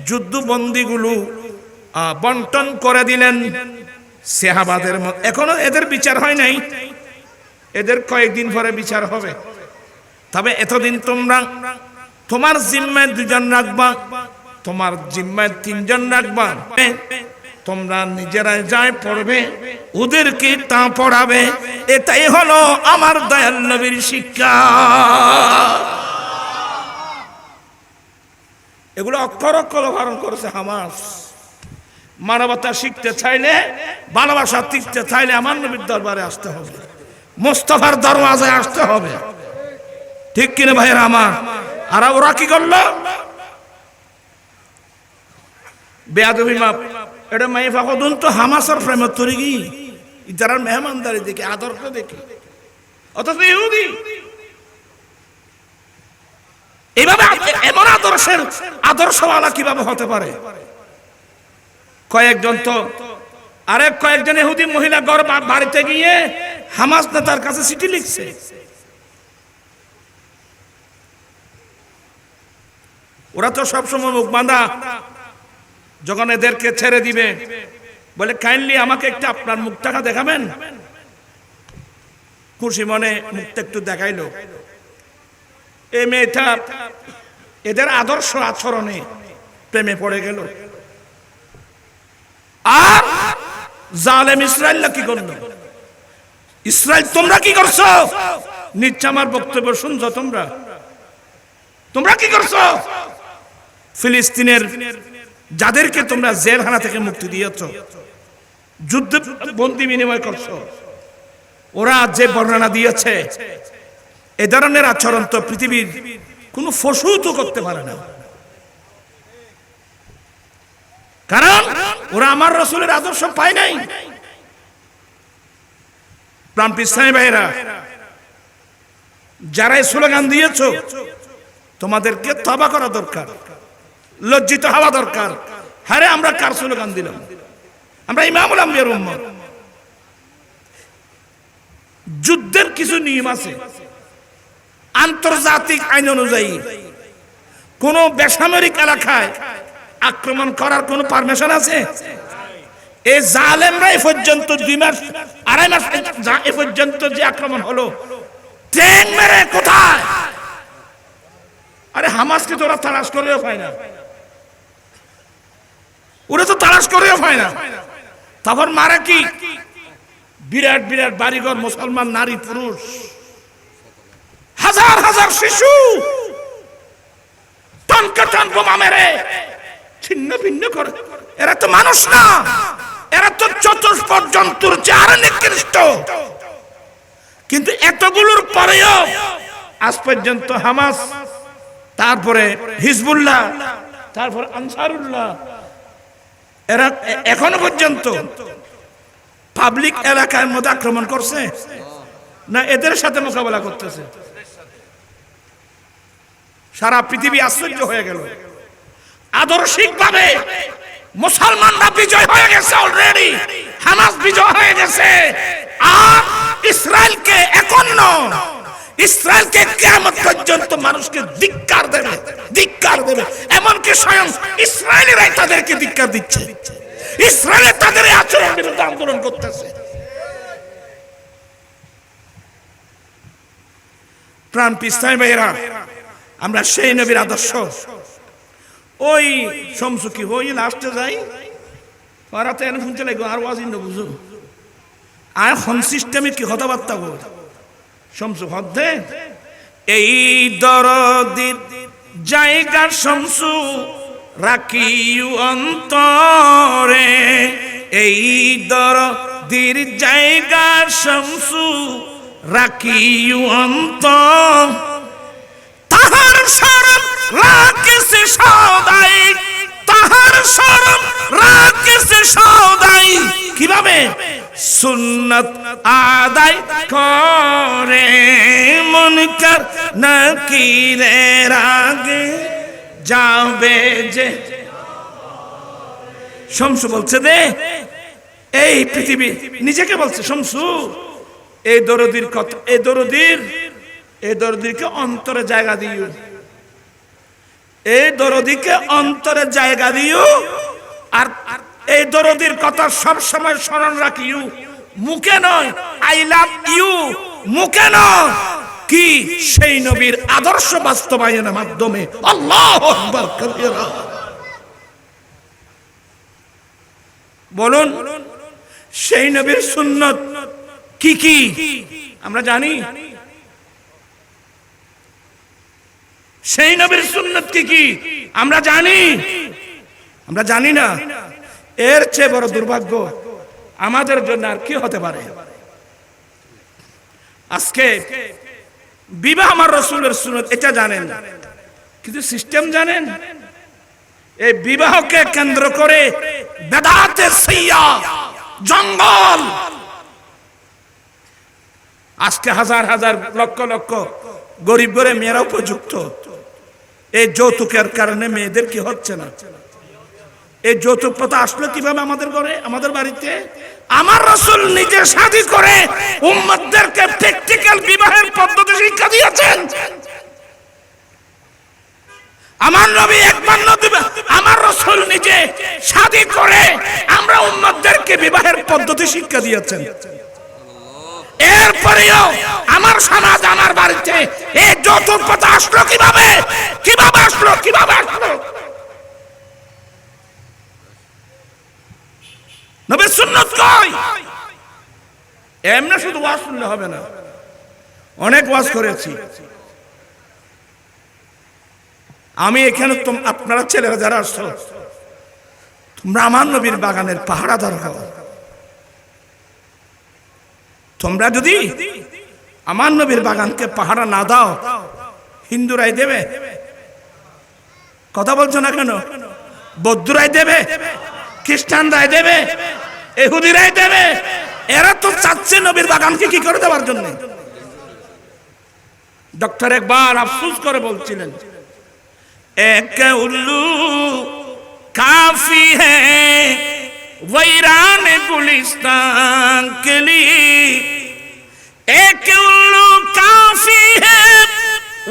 যুদ্ধ বন্দীগুলো বন্টন করে দিলেন সাহাবাদের মধ্যে। এখনো এদের বিচার হয় নাই, এদের কয়েকদিন পরে বিচার হবে। তবে এতদিন তোমরা তোমার জিম্মায় 2 জন রাখবা, তোমার জিম্মায় 3 জন রাখবা, তোমরা নিজেরাই যাই পড়বে, ওদেরকে তা পড়াবে। এটাই হলো আমার দয়াল নবীর শিক্ষা। এগুলো অক্ষর অক্ষর ধারণ করেছে হামাস। মানবতা শিখতে চাইলে, ভালোবাসা শিখতে চাইলে আমার নবীর দরবারে আসতে হবে, মুস্তাফার দরওয়াজায় আসতে হবে। ঠিক কিনা ভাইয়েরা আমার? আর ওরা কি করলো? বেয়াদবি মাপ, এটা মাইফা কদুন তো হামাসের প্রেমে তরি গি, যারা মেহমানদারি দেখে, আদর্শ দেখে, অথচ ইহুদি এইভাবে এমন আদর্শওয়ালা কিভাবে হতে পারে? কয়েকজন ইহুদি মহিলা বাড়িতে গিয়ে হামাস নেতার কাছে চিঠি লিখছে। ওরা তো সবসময় মুখ বাঁধা, যখন এদেরকে ছেড়ে দিবে বলে কাইন্ডলি আমাকে একটা আপনার মুখটাকা দেখাবেন। খুশি মনে মুখটা একটু দেখাইলো। এই মেয়েটা এদের আদর্শ আচরণে প্রেমে পড়ে গেল। আর জালেম ইসরায়েল কি করলো? ইসরায়েল তোমরা কি করছো? নিশ্চয় আমার বক্তব্য শুনছো তোমরা কি করছো? ফিলিস্তিনের যাদেরকে তোমরা জেলখানা থেকে মুক্তি দিয়েছো, যুদ্ধ বন্দী বিনিময় করছো, ওরা যে বর্ণনা দিয়েছে এ ধরনের আচরণ তো পৃথিবীর কোন পশু তো করতে পারে না। কারণ ওরা আমার রাসূলের আদর্শ পায় নাই। প্রাণপ্রিয় ইসলামী ভাইরা, যারা এই স্লোগান দিয়েছো, তোমাদেরকে তওবা করা দরকার, লজ্জিত হওয়া দরকার। হ্যাঁ, আমরা কার স্লোগান দিলাম? আমরা ইমামুল আম্বিয়ার উম্মত। যুদ্ধের কিছু নিয়ম আছে, আন্তর্জাতিক আইন অনুযায়ী কোন বেসামরিক এলাকায় আক্রমণ করার কোন পারমিশন আছে? এই জালেমরা এ পর্যন্ত 2 মাস 2.5 মাস এ পর্যন্ত যে আক্রমণ হলো, ট্যাঙ্ক মেরে কোথায়? আরে হামাসকে তো ওরা তালাশ করেও পায় না, ওরা তো তালাশ করেও পায় না। তখন মারা কি? বিরাট বিরাট বাড়িঘর, মুসলমান নারী পুরুষ, হাজার হাজার শিশু টনকে টন বোমা মেরে ছিন্ন ভিন্ন করে। এরা তো মানুষ না, এরা তো চতুষ্পদ জন্তুর চেয়ে নিকৃষ্ট। কিন্তু এতগুলোর পরেও আজ পর্যন্ত হামাস, তারপরে হিজবুল্লাহ, তারপর আনসারুল্লাহ, এরা এখনো পর্যন্ত পাবলিক এলাকার মধ্যে আক্রমণ করছে না এদের সাথে মোকাবেলা করতেছে? সারা পৃথিবী আশ্চর্য হয়ে গেল। আদর্শিকভাবে মুসলমানরা বিজয় হয়ে গেছে, অলরেডি হামাস বিজয় হয়ে গেছে। আর ইসরায়েলকে এখন ইসরায়েলকে কিয়ামত পর্যন্ত মানুষকে ধিক্কার দেবে। এমনকি স্বয়ং ইসরায়েলিরাই তাদেরকে ধিক্কার দিচ্ছে। ইসরায়েল তাদের আচরণ বিরুদ্ধে আন্দোলন করতেছে। প্রাণপ্রিয় ইসলামী ভাইয়েরা, আমরা সেই নবীর আদর্শ, ওই সমসুকি হই লাস্টে যাই ওরা তো এনে শুনতে লাগবে আর ওয়াজ ইন্দ বুঝো আর হন সিস্টেমে কি কথাবার্তা বল সমসু হদ্দে এই দরদির জায়গা সমসু রাখিও অন্তরে, এই দরদির জায়গা সমসু রাখিও অন্তর, তাহার শরণ রাখেছে সদাই, তাহার শরণ রাখেছে সদাই। কিভাবে? সুন্নত আদায় করে মুনকার নাকিরের আগে যাবে যে। শমসু বলছে দে এই পৃথিবী, নিজেকে বলছে শমসু এই দরদির কথা, এই দরদিরকে অন্তরে জায়গা দিও, এই দরদিকে অন্তরে জায়গা দিও। আর এই দরদির কথা সব সময় স্মরণ রাখিও, মুখে নয়। আই লাভ ইউ মুখে নয়, কি সেই নবীর আদর্শ বাস্তবায়নের মাধ্যমে। আল্লাহু আকবার কবীরা। বলুন সেই নবীর সুন্নত কি কি আমরা জানি? সেই নবীর সুন্নত কি কি আমরা জানি? আমরা জানি না। এর চেয়ে বড় দুর্ভাগ্য আমাদের জন্য আর কি হতে পারে? আজকে বিবাহ আমার রাসূলের সুন্নত এটা জানেন, কিন্তু সিস্টেম জানেন? এই বিবাহকে কেন্দ্র করে বেদাতের সাইয়া জঙ্গল। আজকে হাজার হাজার লক্ষ লক্ষ গরিব ঘরে মেয়েরা উপযুক্ত। এই যৌতুকের কারণে মেয়েদের কি হচ্ছে না? এই যৌতুক প্রথা আসলো কিভাবে আমাদের ঘরে, আমাদের বাড়িতে? আমার রাসূল নিজে শাদী করে উম্মতদেরকে প্র্যাকটিক্যাল বিবাহের পদ্ধতি শিক্ষা দিয়েছেন। আমার নবী একবার আমার রাসূল নিজে শাদী করে আমরা উম্মতদেরকে বিবাহের পদ্ধতি শিক্ষা দিয়েছেন। এরপরেও আমার সমাজ আমার বাড়িতে এই যৌতুক প্রথা আসলো কিভাবে আসলো? নবীর সুন্নাত কই? এমনি শুধু ওয়াজ শুনলে হবে না, অনেক ওয়াজ করেছি আমি এখানে। আপনারা ছেলেরা যারা আসছো, তোমরা আমার নবীর বাগানের পাহারাদার হও। তোমরা যদি আমার নবীর বাগানকে পাহারা না দাও, হিন্দুরাই দেবে। কথা বলছো না কেন? বৌদ্ধরাই দেবে, খ্রিস্টানরাই দেবে, ইহুদিরাই দেবে। এরা তো চাচ্ছে নবীর বাগানকে কি করে দেওয়ার জন্য। ডক্টর একবার আফসোস করে বলছিলেন, এক উল্লু কাফি হ্যায় वैरान गुलिस्तान के लिए, एक उल्लू काफी है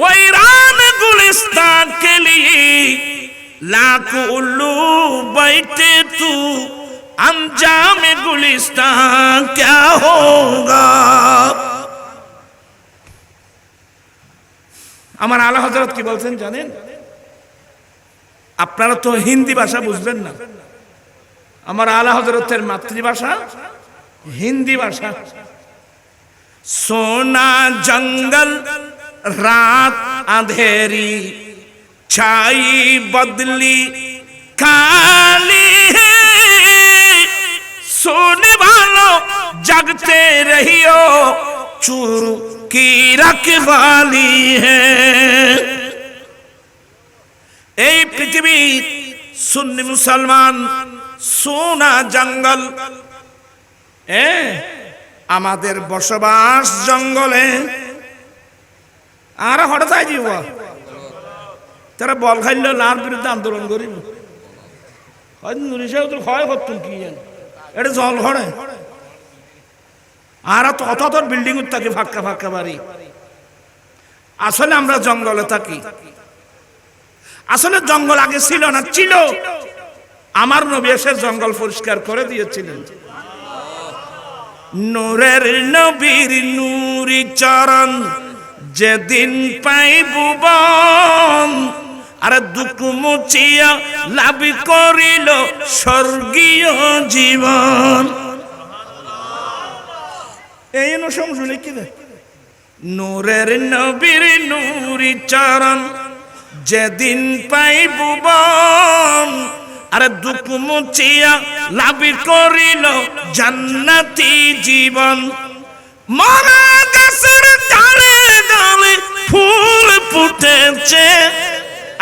वैरान गुलिस्तान के लिए, लाख उल्लू बैठे तू अंजाम गुलिस्तान क्या होगा। আমার আলা হযরত কি বলছেন জানেন? আপনারা তো হিন্দি ভাষা বুঝবেন না, আমার আলা হযরতের মাতৃভাষা হিন্দি ভাষা। सोना जंगल रात अंधेरी छाई बदली काली है, सोने वालों जगते रहियो चूर की रखवाली है। এই পৃথিবী সুন্নি মুসলমান সোনা জঙ্গল, আমাদের বসবাস জঙ্গলে। আর হঠাৎ আই দিব তারা বল খাইল লার বিরুদ্ধে আন্দোলন করিব। হয় করতুন কি এটা জল ঘরে আর অত বিল্ডিং থাকি ফাঁকা ফাঁকা বাড়ি। আসলে আমরা জঙ্গলে থাকি। আসলে জঙ্গল আগে ছিল না, ছিল। আমার নবী এসে জঙ্গল পরিষ্কার করে দিয়েছিলেন। নূরের নবীর নূরি চরণ যেদিন পাইব বন, আর দুঃখ মুছিয়া লাভ করিল স্বর্গীয় জীবন। এই অনুসংস লিখি দে, নূরের নবীর নূরি চরণ যেদিন পাইব বন, আর দুঃখ মুছিয়া লাভ করিল জান্নাতি জীবন। মরা গাছের ডালে ডালে ফুল ফুটেছে,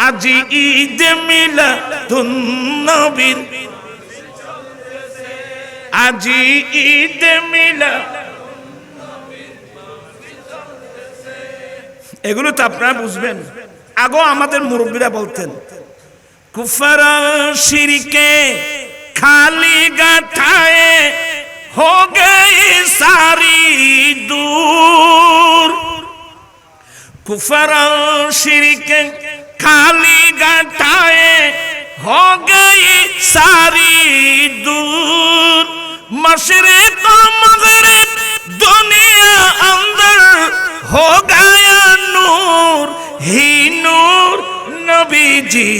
আজি ঈদ মিলাদুন নবীর, আজি ঈদ মিলাদ। এগুলো তো আপনারা বুঝবেন। আগো আমাদের মুরব্বীরা বলতেন, कुफर शिरके खाली गठाए हो गई सारी दूर, कुफर शिरके खाली गठाए हो गई सारी दूर, मशरिक़ मग़रिब दुनिया अंदर हो गया नूर ही नूर। नबी जी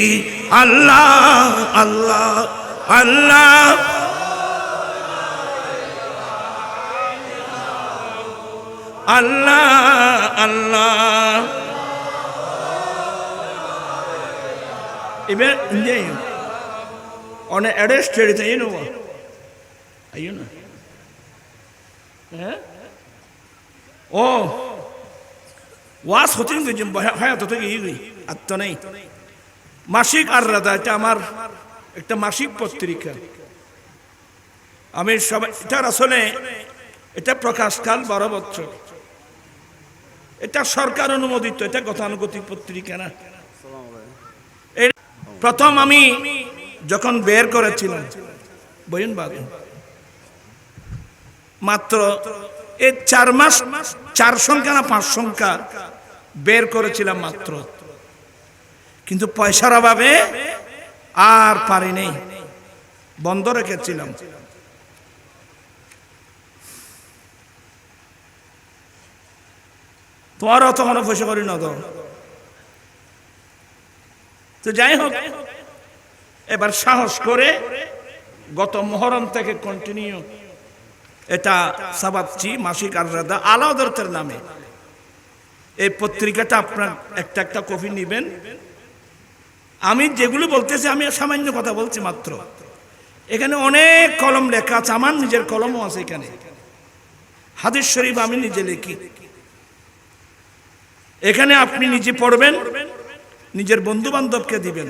अल्लाह अल्लाह अल्लाह अल्लाह अल्लाह। इबे इंजे on a arrest it you know you know ও ওয়াজ হতেন যে হায়াত থেকে এই আত্ম নেই। মাসিক আর রাদা, এটা আমার একটা মাসিক পত্রিকা। আমি সবাই এটার আসলে এটা প্রকাশকাল 12 বছর। এটা সরকার অনুমোদিত, এটা গতানুগতিক পত্রিকা না। প্রথম আমি যখন বের করেছিলাম বইন বাদ মাত্র এই 4 মাস 4 সংখ্যা না 5 সংখ্যা বের করেছিলাম মাত্র, কিন্তু পয়সার অভাবে আর পারিনি, বন্ধ রেখেছিলাম। তোমারও তো কোনো পয়সা করি না তো। তো যাই হোক, এবার সাহস করে গত মুহররম থেকে কন্টিনিউ এটা সাবাচ্ছি মাসিক আর-রাদা আলা হযরতের নামে। এই পত্রিকাটা আপনার একটা একটা কপি নেবেন। আমি যেগুলো বলতেছি আমি সামান্য কথা বলছি মাত্র। এখানে অনেক কলম লেখা আছে, আমার নিজের কলমও আছে এখানে। হাদিস শরীফ আমি নিজে লিখি। এখানে আপনি নিজে পড়বেন, নিজের বন্ধু বান্ধবকে দিবেন,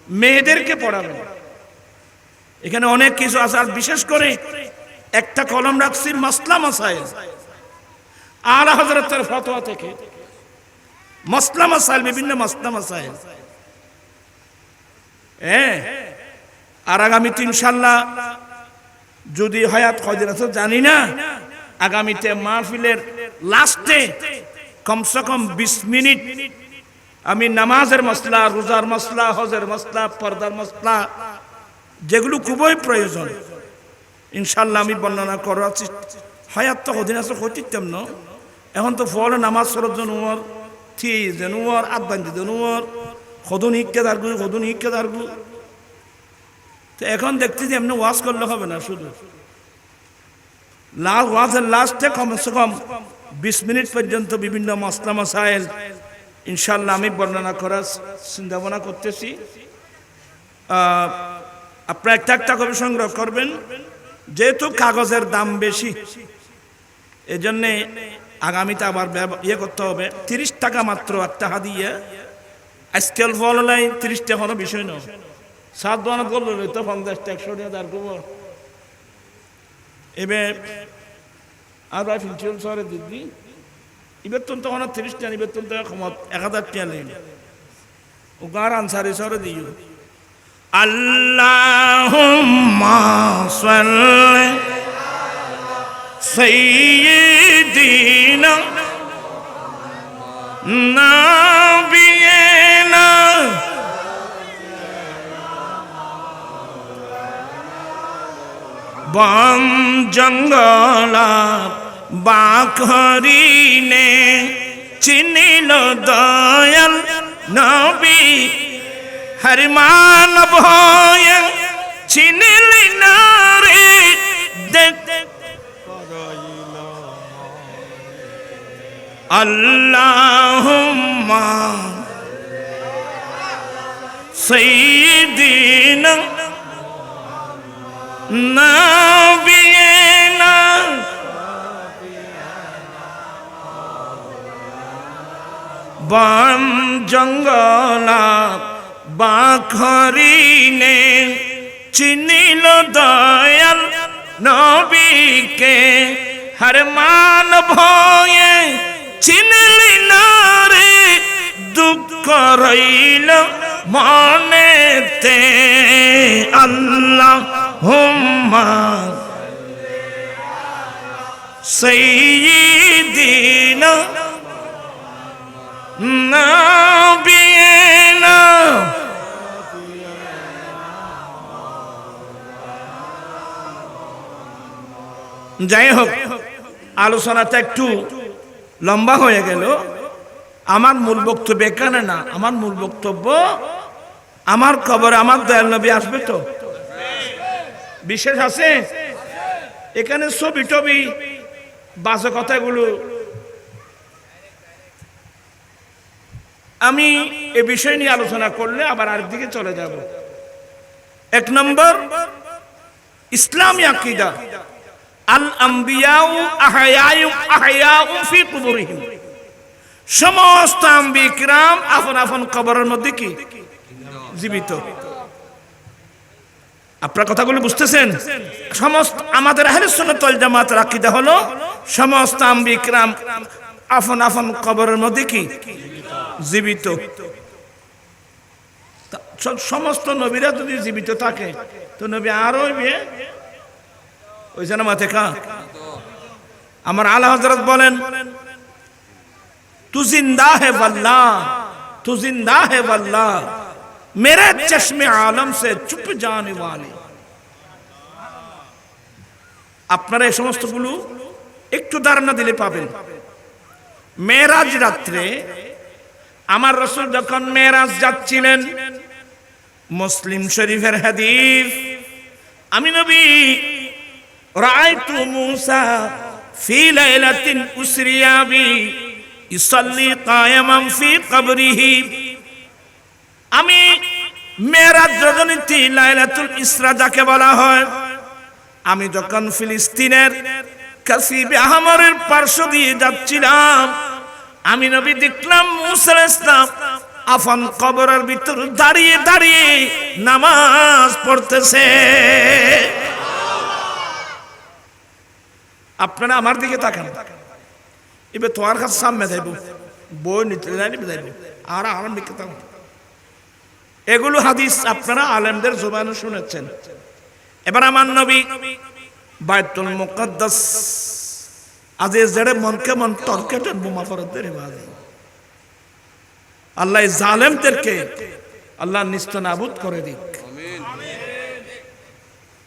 মেয়েদেরকে পড়াবেন। এখানে অনেক কিছু আছে। আর বিশেষ করে একটা কলম রাখছি মাসলা মাসাইল, আলা হযরতের ফতোয়া থেকে মাসলা মাসাইল, বিভিন্ন মাসলা মাসাইল। আর আগামীতে ইনশাআল্লাহ যদি হায়াত কয়দিন আছে জানি না, আগামীতে মাহফিলের লাস্টে কমসে কম 20 মিনিট আমি নামাজের মাসলা, রোজার মাসলা, হজের মাসলা, পর্দার মাসলা, যেগুলো খুবই প্রয়োজন ইনশাআল্লাহ আমি বর্ণনা করাচ্ছি। হায়াত তো কদিন আছে হইতাম না, এখন তো ফলে নামাজ সরত জনুয়ার থি জনুয়ার আদান্তি জনুয়ার কদুন হিক্কে দারগু, কদুন হিক্কে দারগু। তো এখন দেখতেছি এমনি ওয়াজ করলে হবে না, শুধু ওয়াজের লাস্টে কমসে কম 20 মিনিট পর্যন্ত বিভিন্ন মাসলা মাসাইল ইনশাআল্লাহ আমি বর্ণনা করার চিন্তা ভাবনা করতেছি। আপনারা একটা একটা করে সংগ্রহ করবেন, যেহেতু কাগজের দাম বেশি এজন্যে আগামীতে আবার ইয়ে করতে হবে। 30 টাকা মাত্র একটা হাদিয়া। আজকাল ফল নাই 30 টাকা কোনো বিষয় নয়। 7 দোয়ানা করলো তো 50 টাকা 100 টাকা দাঁড় করবো। এবার আর ভাই ফিনচিল শহরে দিদি এবার তো তখন 30 টাকা, এবার তো 1000 টাকা নেই। ও গাঁর আনসারি শহরে দিও। আল্লাহুম্মা সাল্লি সাইয়্যিদিনা নাবিয়িনা বন জঙ্গলা বাখরিনে চিনিল দয়াল নবী হরিমান ভয় চিনিলি না রে আল্লাহুম্মা সাইয়্যিদিনা নাবিয়িনা বন জঙ্গলা বাখরিনে চিনিল দয়াল নবীকে হরমান ভয়ে চিনিলি না রে দুঃখ রইল মনেতে। আল্লাহুম্মা সাইয়্যিদিনা নাবিয়িনা যাই হোক, আলোচনাটা একটু লম্বা হয়ে গেল। আমার মূল বক্তব্য এখানে না, আমার মূল বক্তব্য আমার কবরে আমার দয়াল নবী আসবে তো, বিশেষ আছে এখানে ছবি টবি বাজে কথাগুলো আমি এ বিষয় নিয়ে আলোচনা করলে আবার আরেকদিকে চলে যাব। 1 নম্বর ইসলামী আকীদা, আল আম্বিয়াউ আহয়াউ ফি কুবুরিহিম। সমস্ত আম্বিয়া কিরাম আপন আপন কবরের মধ্যে কি জীবিত। আপনারা কথাগুলো বুঝতেছেন? সমস্ত আমাদের আহলে সুন্নাত ওয়াল জামাতের আকীদা হলো সমস্ত আম্বিয়া কিরাম আপন আপন কবরের মধ্যে কি জীবিত। সমস্ত নবীরা যদি জীবিত থাকে তো নবী আরো ওই যেন মাথে কা আমার আলা হযরত বলেন, তু জিন্দা হে वल्लाह, तू जिंदा है वल्लाह, मेरे चश्मे आलम से चुप जाने वाले। আপনারা এই সমস্তগুলো একটু ধারণা দিলে পাবেন। মেরাজ রাত্রে আমার রাসূল যখন মেরাজ যাচ্ছিলেন, মুসলিম শরীফের হাদিস, আমি নবী রাআইতু মূসা ফি লাইলাতিন উসরিয়া বি ইসাল্লি কায়ামান ফি কবরিহি, আমি মেরাজ রজনীতে লাইলাতুল ইসরা যাকে বলা হয়, আমি যখন ফিলিস্তিনের কাসিবে আহমরের পার্শ্ব দিয়ে যাচ্ছিলাম, আমি নবী দেখলাম মূসা আলাইহিস সালাম আফান কবরের ভিতর দাঁড়িয়ে দাঁড়িয়ে নামাজ পড়তেছে। আপনারা আমার দিকে তাকান, এবার তোমার কাছে সামনে যাইব, বই নিতে যাইব আর আরাম দিকে তাকান। এগুলো হাদিস আপনারা আলেমদের জবানে শুনেছেন। এবার আমার নবী বাইতুল মুকদ্দাস আজে জড়ে মনকে মন তরকেটের বোমা ফরদের বাজে। আল্লাহ জালেমদেরকে আল্লাহ নিস্তনাবুদ করে দিক।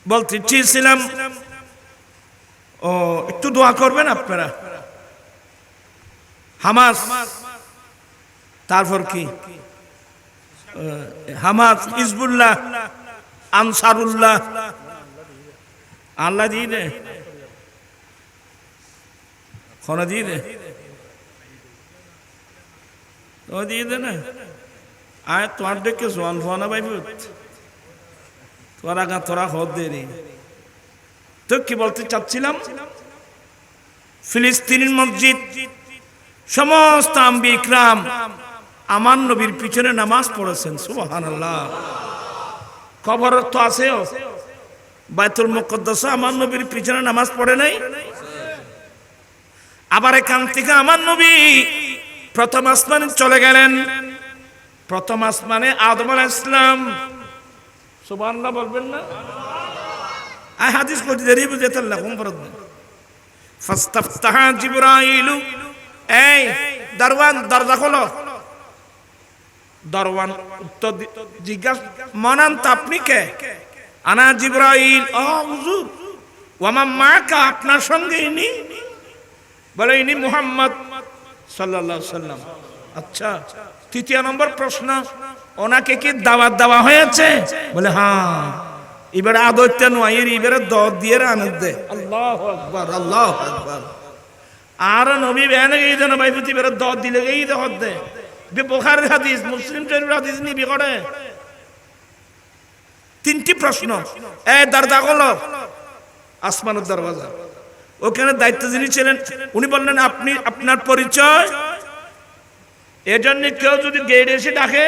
বলতে চেয়েছিলাম, ও একটু দোয়া করবেন আপনারা। হামাস, তারপর কি হামাস, হিজবুল্লাহ, আনসারুল্লাহ, আল্লাহ দিয়ে দে খনা দিয়ে দে, তো দিয়ে দে না। আয় তোমার দেখে জোয়ান ফোয়ানা পাইব, তোরা গা তোরা হদ দে রে। তো কি বলতে চাচ্ছিলাম, ফিলিস্তিনের মসজিদ সমস্ত আম্বিয়া ইকরাম আমার নবীর পিছনে নামাজ পড়েছেন। সুবহানাল্লাহ। খবর তো আছেও, বাইতুল মুকদ্দাস আমার নবীর পিছনে নামাজ পড়ে নাই। আবার এখান থেকে আমার নবী প্রথম আসমানে চলে গেলেন। প্রথম আসমানে আদম আলাইহিস সালাম, সুবহানাল্লাহ বলবেন না? আই হাদিস কই দেরি বুঝাতে লাগুম ফরদ ফাস্তাফতাহা জিবরাইল, এই দরওয়ান দরজা খোলো। দরওয়ান উত্তর জিজ্ঞাসা, মানান আপনি কে? আনা জিবরাইল। ও হুজুর, ওয়ামা মাকা, আপনার সঙ্গে ইনি? বলে ইনি মুহাম্মদ সাল্লাল্লাহু আলাইহি সাল্লাম। আচ্ছা, তৃতীয় নম্বর প্রশ্ন, ওনাকে কি দাওয়াত দেওয়া হয়েছে? বলে হ্যাঁ। এবারে আদরটা নয়, এবারে দর দিয়ে আনন্দ দে। আল্লাহু আকবার, আল্লাহু আকবার। আর নবী বেনে গই দেন ভাই, প্রতি এবারে দর দিলে গই দে হদ দে। বুখারীর হাদিস, মুসলিম শরীফের হাদিস নিবি করে। তিনটি প্রশ্ন, এই দরজা খোলো, আসমানের দরওয়াজা। ওখানে দায়িত্ব যিনি ছিলেন উনি বললেন, আপনি আপনার পরিচয়। এজন্য কেউ যদি গেট এসে ডাকে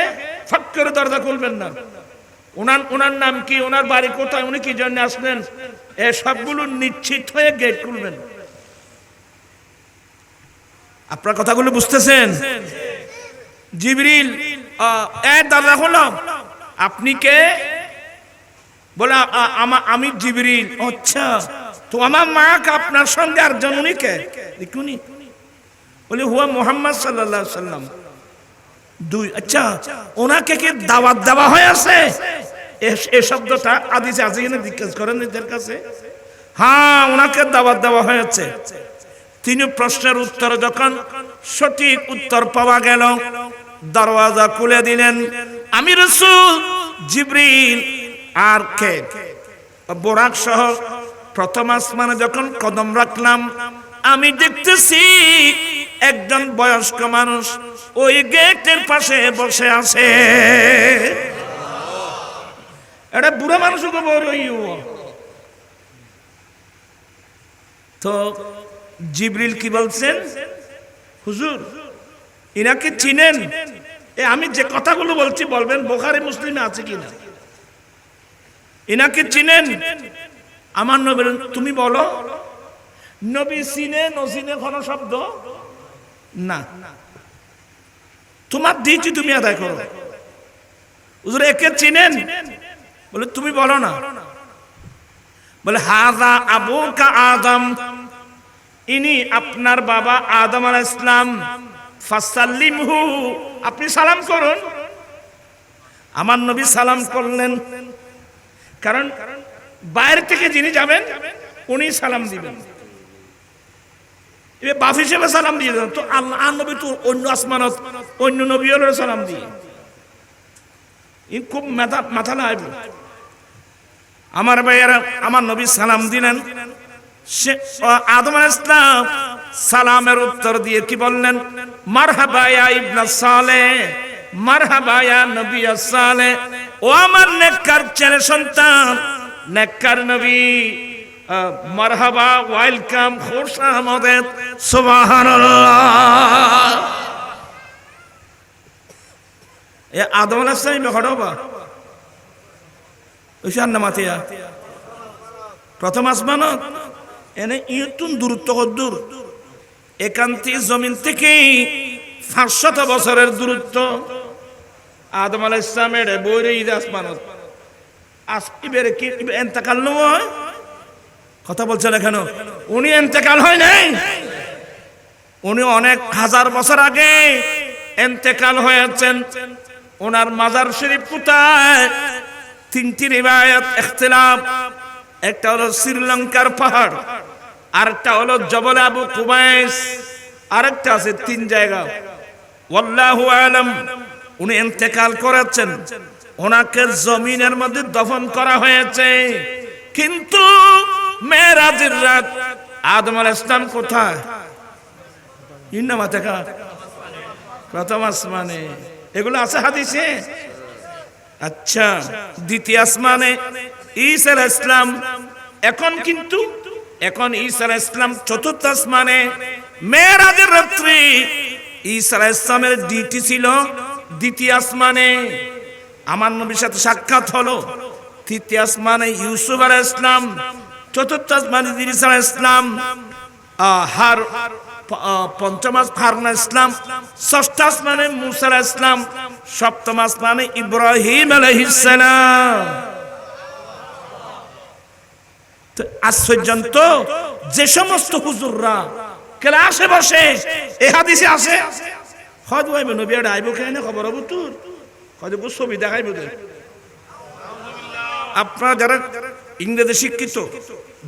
ফট করে দরজা খুলবেন না। ওনার নাম কি, ওনার বাড়ি কোথায়, উনি কি জন্য আসলেন, এ সবগুলো নিশ্চিত হয়ে গেট খুলবেন। আপনার কথাগুলো বুঝতেছেন? জিবরিল, দরজা খোলো, আপনি কে? বলে আমি জিবরিল। আচ্ছা, তো আমার মা আপনার সঙ্গে আরেকজন, উনি কে? দেখুনি। বলে হুয়া মুহাম্মদ সাল্লাল্লাহু আলাইহি সাল্লাম। দুই, আচ্ছা ওনাকে কি দাওয়াত দেওয়া হয়েছে? এই শব্দটা হাদিসে আছে কিনা জিজ্ঞেস করেন এদের কাছে। হ্যাঁ, ওনাকে দাওয়াত দেওয়া হয়েছে। তিনি প্রশ্নের উত্তর যখন সঠিক উত্তর পাওয়া গেল, দরওয়াজা খুলে দিলেন। আমি রাসূল জিবরিল আর কে বোরাক সহ প্রথম আসমানে যখন কদম রাখলাম, আমি দেখতেছি একজন বয়স্ক মানুষ ওই গেটের পাশে বসে আছে। এটা বুড়া মানুষ তো জিবরিল কি বলছেন, হুজুর ইনাকে চিনেন? আমি যে কথাগুলো বলছি বলবেন বুখারী মুসলিমে আছে কিনা। ইনাকে চিনেন? আমার নবী, তুমি বলো। নবী চিনে নচিনে কোন শব্দ না, তোমার দিয়েছি তুমি আদায় করো। হুজুর একে চিনেন? বলে তুমি বলো না। বলে হাযা আবুকা আদম, ইনি আপনার বাবা আদম আলাইহিস সালাম, ফাসাল্লিমহু, আপনি সালাম করুন। আমার নবী সালাম করলেন, কারণ বাইরে থেকে যিনি যাবেন উনি সালাম দিবেন। এ বাপ হিসেবে সালাম দিয়ে দেন তো, আল্লাহ নবী তো অন্য আসমানত অন্য নবী হলো সালাম দিয়ে, খুব মাথা লাগবে। আমার ভাইয়েরা, আমার নবী সালাম দিলেন। আদম আলাইহিস সালাম সালামের উত্তর দিয়ে কি বললেন? মারহাবা ইয়া ইবনে সালেহ, মারহাবা ইয়া নবী সালেহ, ও আমার নেককার ছেলে সন্তান, নেককার নবী, মারহাবা, ওয়েলকাম, খুশ আমদেদ, সুবহানাল্লাহ। এ আদম আলাইহিস সালাম হড়বা ওইসান নামাতিয়া প্রথম আসমানত এনে ইতুন দূরত্ব কদ্দুর, একান্তি জমিন থেকে 500 বছরের দূরত্ব। আদম আলাইহিস সালামের বইরে ঈদ আসমানত আসিবেরে কি ইন্তেকাল নয়, কথা বলছেন কেন? উনি ইন্তেকাল হয় নাই, উনি অনেক হাজার বছর আগে ইন্তেকাল হয়েছেন। ওনার মাজার শরীফ কোথায়? 3টি রিওয়ায়াত ইখতিলাফ। একটা হলো শ্রীলঙ্কার পাহাড়, আরেকটা হলো জবল আবু কুবাইস, আরেকটা আছে 3 জায়গা। ওয়াল্লাহু আলাম। উনি ইন্তেকাল করেছেন, ওনাকে জমিনের মধ্যে দফন করা হয়েছে। কিন্তু মেরাজের রাত আদম আলাইহিস সালাম কোথায়? ইন্নামা থেকে প্রথম আসমানে, এগুলো আছে হাদিসে। আচ্ছা, দ্বিতীয় আসমানে ঈসা আলাইহিস সালাম। এখন ঈসা আলাইহিস সালাম চতুর্থ আসমানে। মেরাজের রাত্রি ঈসা আলাইহিস সালামের ডিউটি ছিল দ্বিতীয় আসমানে, আমার নবীর সাথে সাক্ষাৎ হলো। তৃতীয় আসমানে ইউসুফ আলাইহিস সালাম, চতুর্থ আসমানে ঈসা আলাইহিস সালাম, পঞ্চম হারুন আলাইহিস সালাম, ষষ্ঠ আসমানে মূসা আলাইহিস সালাম, সপ্তম আসমানে ইব্রাহিম আলাইহিস সালাম। তো আশ্চর্য, যে সমস্ত হুজুররা ক্লাসে বসে এই হাদিসে আছে, হদ হইবে নবী আর আইব কেন খবর হবো তোর, হয়তো ছবি দেখাইব। আপনারা যারা ইংরেজি শিক্ষিত,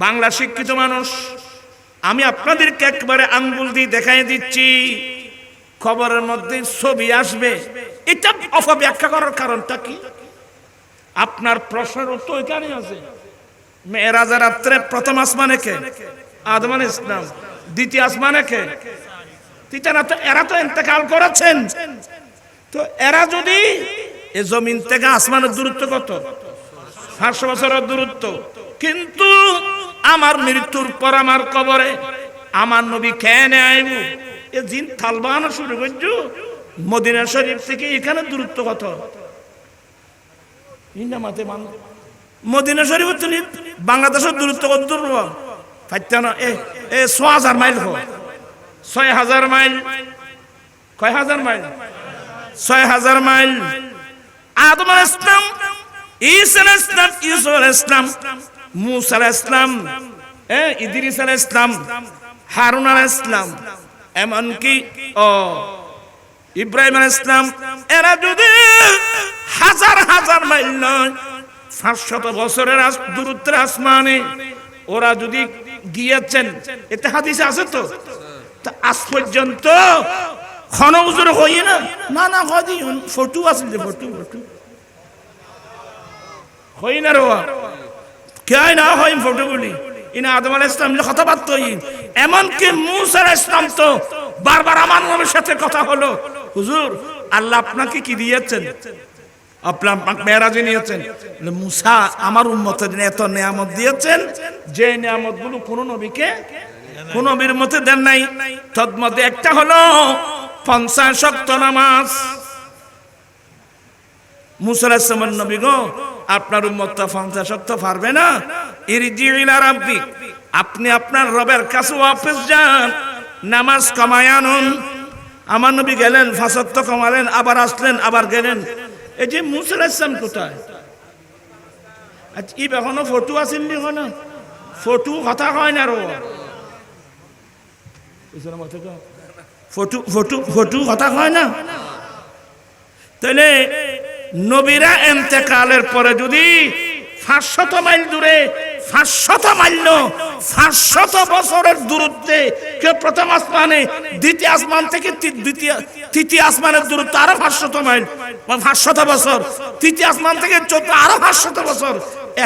বাংলা শিক্ষিত মানুষ, আমি আপনাদেরকে একবারে আঙ্গুল দিয়ে দেখাই দিচ্ছি, খবরের মধ্যে ছবি আসবে। এটা অপব্যাখ্যা করার কারণটা কি? আপনার প্রশ্নের উত্তর এখানে আছে। মেরাজের রাত্রে প্রথম আসমানে কে? আদম আলাইহিস সালাম। দ্বিতীয় আসমানে কে? এরা তো ইন্তেকাল করেছেন। তো এরা যদি এই জমিন থেকে আসমানের দূরত্ব কত? 500 বছরের দূরত্ব। কিন্তু আমার মৃত্যুর পর আমার কবরে আমার নবী কেন আইব? এ জিন থালবানো শুরু করছো। মদিনা শরীফ থেকে এখানে দূরত্ব কত? মদিনা শরীফ বাংলাদেশের দূরত্ব কত দূর? ফাইতানো 6000 মাইল। 6000 মাইল। কয় হাজার মাইল? 6000 মাইল। আদম আলাইহিস সালাম, ঈসা আলাইহিস সালাম, ইউসুফ আলাইহিস সালাম, মূসা আলাইহিস সালাম, ইদ্রিস আলাইহিস সালাম, হারুন আলাইহিস সালাম, এমনকি ইব্রাহিম আলাইহিস সালাম, এরা যদি হাজার হাজার মাইল নয়, 500 বছরের দূরত্বের আসমানে ওরা যদি গিয়েছেন, এটা হাদিসে আছে। তো আজ পর্যন্ত খন হুজুর হই না, না না হদি ফটো আছে, ফটো হই না রোয়া কে না হয় ফটোগুলি। ইনা আদম আলাইহিস সালাম কথাবার্তা হই, এমনকি মূসা আলাইহিস সালাম তো বারবার আমার নবীর সাথে কথা হলো, হুজুর আল্লাহ আপনাকে কি দিয়েছেন? আপনার মেরাজে নিয়েছেন। মূসা আমার উম্মতের এত নিয়ামত দিয়েছেন যে নিয়ামতগুলো কোনো নবীকে কোন নবীর মতে দেন নাই। তন্মধ্যে একটা হলো 50 ওয়াক্ত নামাজ। মূসা আলাইহিস সালাম নবী গো, আপনার উম্মতটা 50 ওয়াক্ত পারবে না। ইরজি ইলা রাব্বিক, আপনি আপনার রবের কাছে ওয়াপস যান, নামাজ কমায় আনুন। আমার নবী গেলেন, 5 ওয়াক্ত কমালেন, আবার আসলেন, আবার গেলেন। এই যে মূসা আলাইহিস সালাম কোথায়? আচ্ছা ই এখনো ফটো আসেন নি? ফটো কথা হয় না রো ফটু ফটু ফটু কথা হয় না। তাহলে নবীরা ইন্তেকালের পরে যদি 500 মাইল দূরে 500 মাইল 500 বছরের দূরত্বে কেউ প্রথম আসমানে, দ্বিতীয় আসমান থেকে তৃতীয় আসমানের দূরত্ব আরো 500 মাইল 500 বছর, তৃতীয় আসমান থেকে চতুর্থ আরো 500 বছর,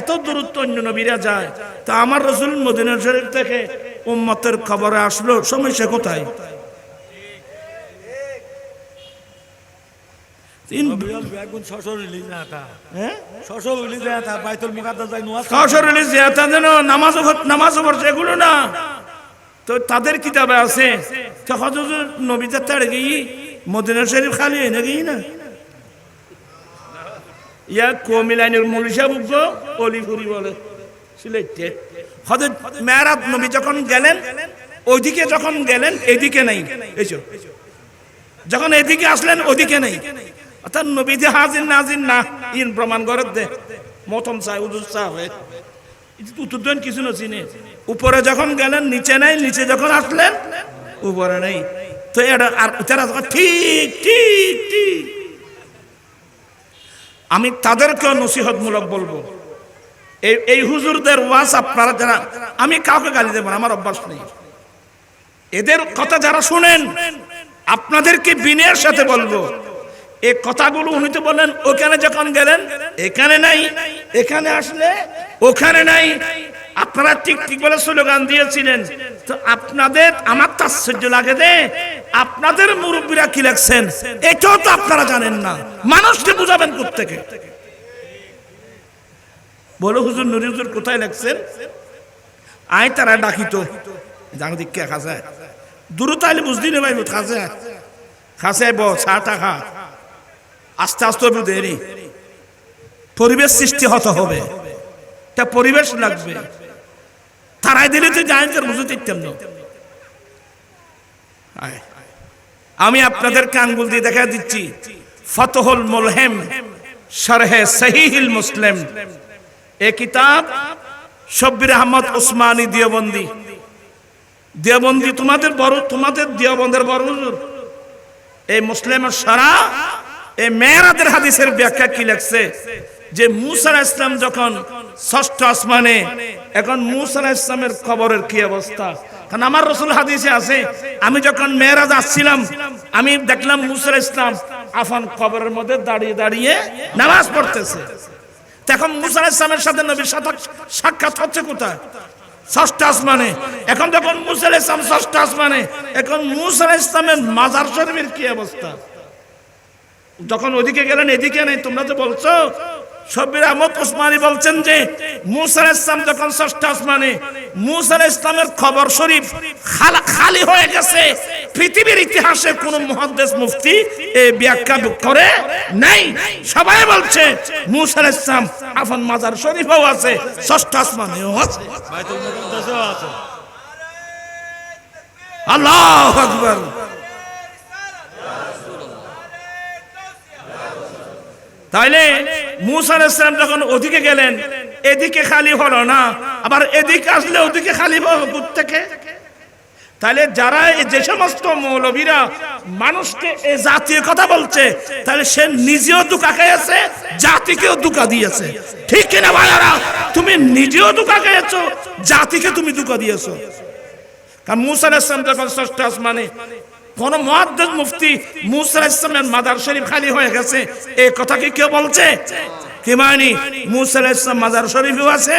এত দূরত্ব অন্য নবীরা যায়। তা আমার রাসূল মদিনা শরীফ থেকে উম্মতের খবরে আসলো, সমস্যা কোথায়? এগুলো না তো তাদের কিতাবে আছে। নবী যাত্রা গিয়ে মদিনা শরীফ খালি এনে গিয়ে না ইয়া কমিলাইনের মৌলিশা বুঝ অলিপুরি বলে সিলেটে হযরত মেরাজ নবী যখন গেলেন ওইদিকে, যখন গেলেন এদিকে নাই, এইসব যখন এদিকে আসলেন ওদিকে নেই। অর্থাৎ নবী যে হাজির নাজির না ইন প্রমাণ করে দে মতম চাই উজুর চা হয়ে উত্তর দেন কিছু না চিনে। উপরে যখন গেলেন নিচে নাই, নিচে যখন আসলেন উপরে নেই। তো এটা আর তারা ঠিক ঠিক ঠিক আমি তাদেরকেও নসিহতমূলক বলবো, এই হুজুরদের ওয়াজ আপনারা যারা, আমি কাউকে গালি দেব না, আমার অভ্যাস নেই। এদের কথা যারা শুনেন আপনাদেরকে বিনয়ের সাথে বলবো, এই কথাগুলো উনি তো বললেন ওখানে যখন গেলেন এখানে নাই, এখানে আসলে ওখানে নাই। আপনারা ঠিক ঠিক বলে স্লোগান দিয়েছিলেন। তো আপনাদের আমার তাৎসর্য লাগে দে, আপনাদের মুরব্বীরা কি লেখছেন এটাও তো আপনারা জানেন না, মানুষকে বুঝাবেন কোত্থেকে? বলো হুজুর নুরি হুজুর কোথায় লেখছেন? আয় তারা ডাকিত জানো দিকে খাসা দূরত আইলে বুঝলি না ভাই, খাসা খাসে ব ছাটা খা, আস্তে আস্তে দেরি পরিবেশ সৃষ্টি হতে হবে, তা পরিবেশ লাগবে। তারাই দিলে তো জানেন বুঝতে দিতাম না। আমি আপনাদেরকে আঙ্গুল দিয়ে দেখা দিচ্ছি, ফতহুল মুলহিম শরহে সহিহুল মুসলিম, এই কিতাব শব্বির আহমদ উসমানী দেওবন্দি, দেওবন্দি তোমাদের বড়, তোমাদের দেওবন্দের বড় হুজুর। এই মুসলিমের সারা এই মেরাজের হাদিসের ব্যাখ্যা কি লেখছে যে মুসা আলাইহিস সালাম যখন ষষ্ঠ আসমানে, এখন মুসা আলাইহিস সালামের কবরের কি অবস্থা? কারণ আমার রাসূল হাদিসে আছে, আমি যখন মেরাজ আসছিলাম আমি দেখলাম মুসা আলাইহিস সালাম আফান কবরের মধ্যে দাঁড়িয়ে দাঁড়িয়ে নামাজ পড়তেছে। তখন মুসা আলাইহিস সালামের সাথে নবীর সাথে সাক্ষাৎ হচ্ছে কোথায়? ষষ্ঠ আসমানে। এখন যখন মুসা আলাইহিস সালাম ষষ্ঠ আসমানে, এখন মুসা আলাইহিস সালামের মাজার শরীফের কি অবস্থা? যখন ওদিকে গেলেন এদিকে নেই। তোমরা তো বলছো, শব্বির আহমদ উসমানী বলছেন যে মুসা আলাইহিস সালাম যখন ষষ্ঠ আসমানে, মুসা আলাইহিস সালামের কবর শরীফ খালি হয়ে গেছে। পৃথিবীর ইতিহাসে কোন মুহাদ্দিস মুফতি এই ব্যাখ্যা করে নাই। সবাই বলছে মুসা আলাইহিস সালাম আফান মাজার শরীফও আছে, ষষ্ঠ আসমানেও আছে, বাইতুল মুকাদ্দাসেও আছে। আল্লাহু আকবার। তাইলে মুসা আলাইহিস সালাম যখন ওদিকে গেলেন এদিকে খালি হলো না, আবার এদিকে আসলে ওদিকে খালি হবে কোত্থেকে? তাহলে যারা যে সমস্ত মৌলবীরা মানুষকে এই জাতীয় কথা বলছে, তাহলে সে নিজেও ধোঁকা খেয়েছে, জাতিকেও ধোঁকা দিয়েছে। ঠিক কিনা ভাইয়ারা? তুমি নিজেও ধোঁকা খেয়েছো, জাতিকে তুমি ধোঁকা দিয়েছো। কারণ মুসা আলাইহিস সালাম যখন ষষ্ঠ আসমানে, কোন মুহাদ্দিস মুফতি মুসা আলাইহিস সালামের মাজার শরীফ খালি হয়ে গেছে এই কথা কি কেউ বলছে? কি মানে মুসা আলাইহিস সালাম মাজার শরীফও আছে,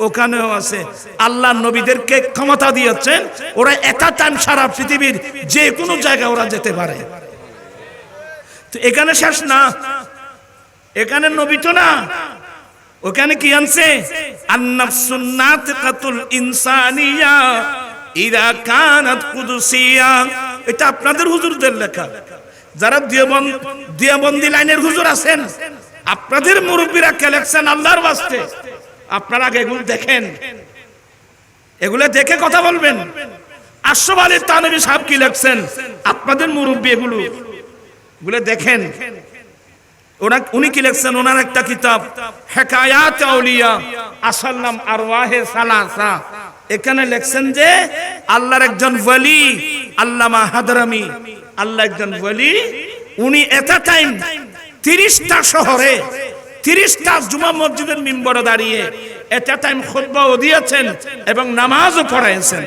ওখানেও আছে। আল্লাহ নবীদেরকে ক্ষমতা দিয়েছেন, ওরা একা টাইম সারা পৃথিবীর যে কোনো জায়গায় ওরা যেতে পারে। তো এখানে শেষ না, এখানে নবী তো না, ওখানে কি আনছে? আন-নাফসুন নাতিকাতুল ইনসানিয়া ইযা কানাত কুদসিয়া। এটা আপনাদের হুজুরদের লেখা। যারা দেওবন্দি লাইনের হুজুর আছেন, আপনাদের মুরব্বীরা কে লেখছেন আল্লাহর ওয়াস্তে, আপনারা আগে এগুলো দেখেন, এগুলো দেখে কথা বলবেন। আশরাফ আলী থানভী সাহেব কি লেখছেন, আপনাদের মুরব্বী এগুলো দেখেন। উনি কি লেখছেন? ওনার একটা কিতাব হেকায়াত আউলিয়া আসাল্লাম আরওয়াহে সালাসা, এখানে লেখছেন যে আল্লাহর একজন ওয়ালি আল্লামা হাদরামি, আল্লাহ একজন ওলি, উনি এট আ টাইম 30টা শহরে 30টা জুমা মসজিদের মিম্বরে দাঁড়িয়ে এট আ টাইম খুতবাও দিয়েছেন এবং নামাজও পড়াইছেন।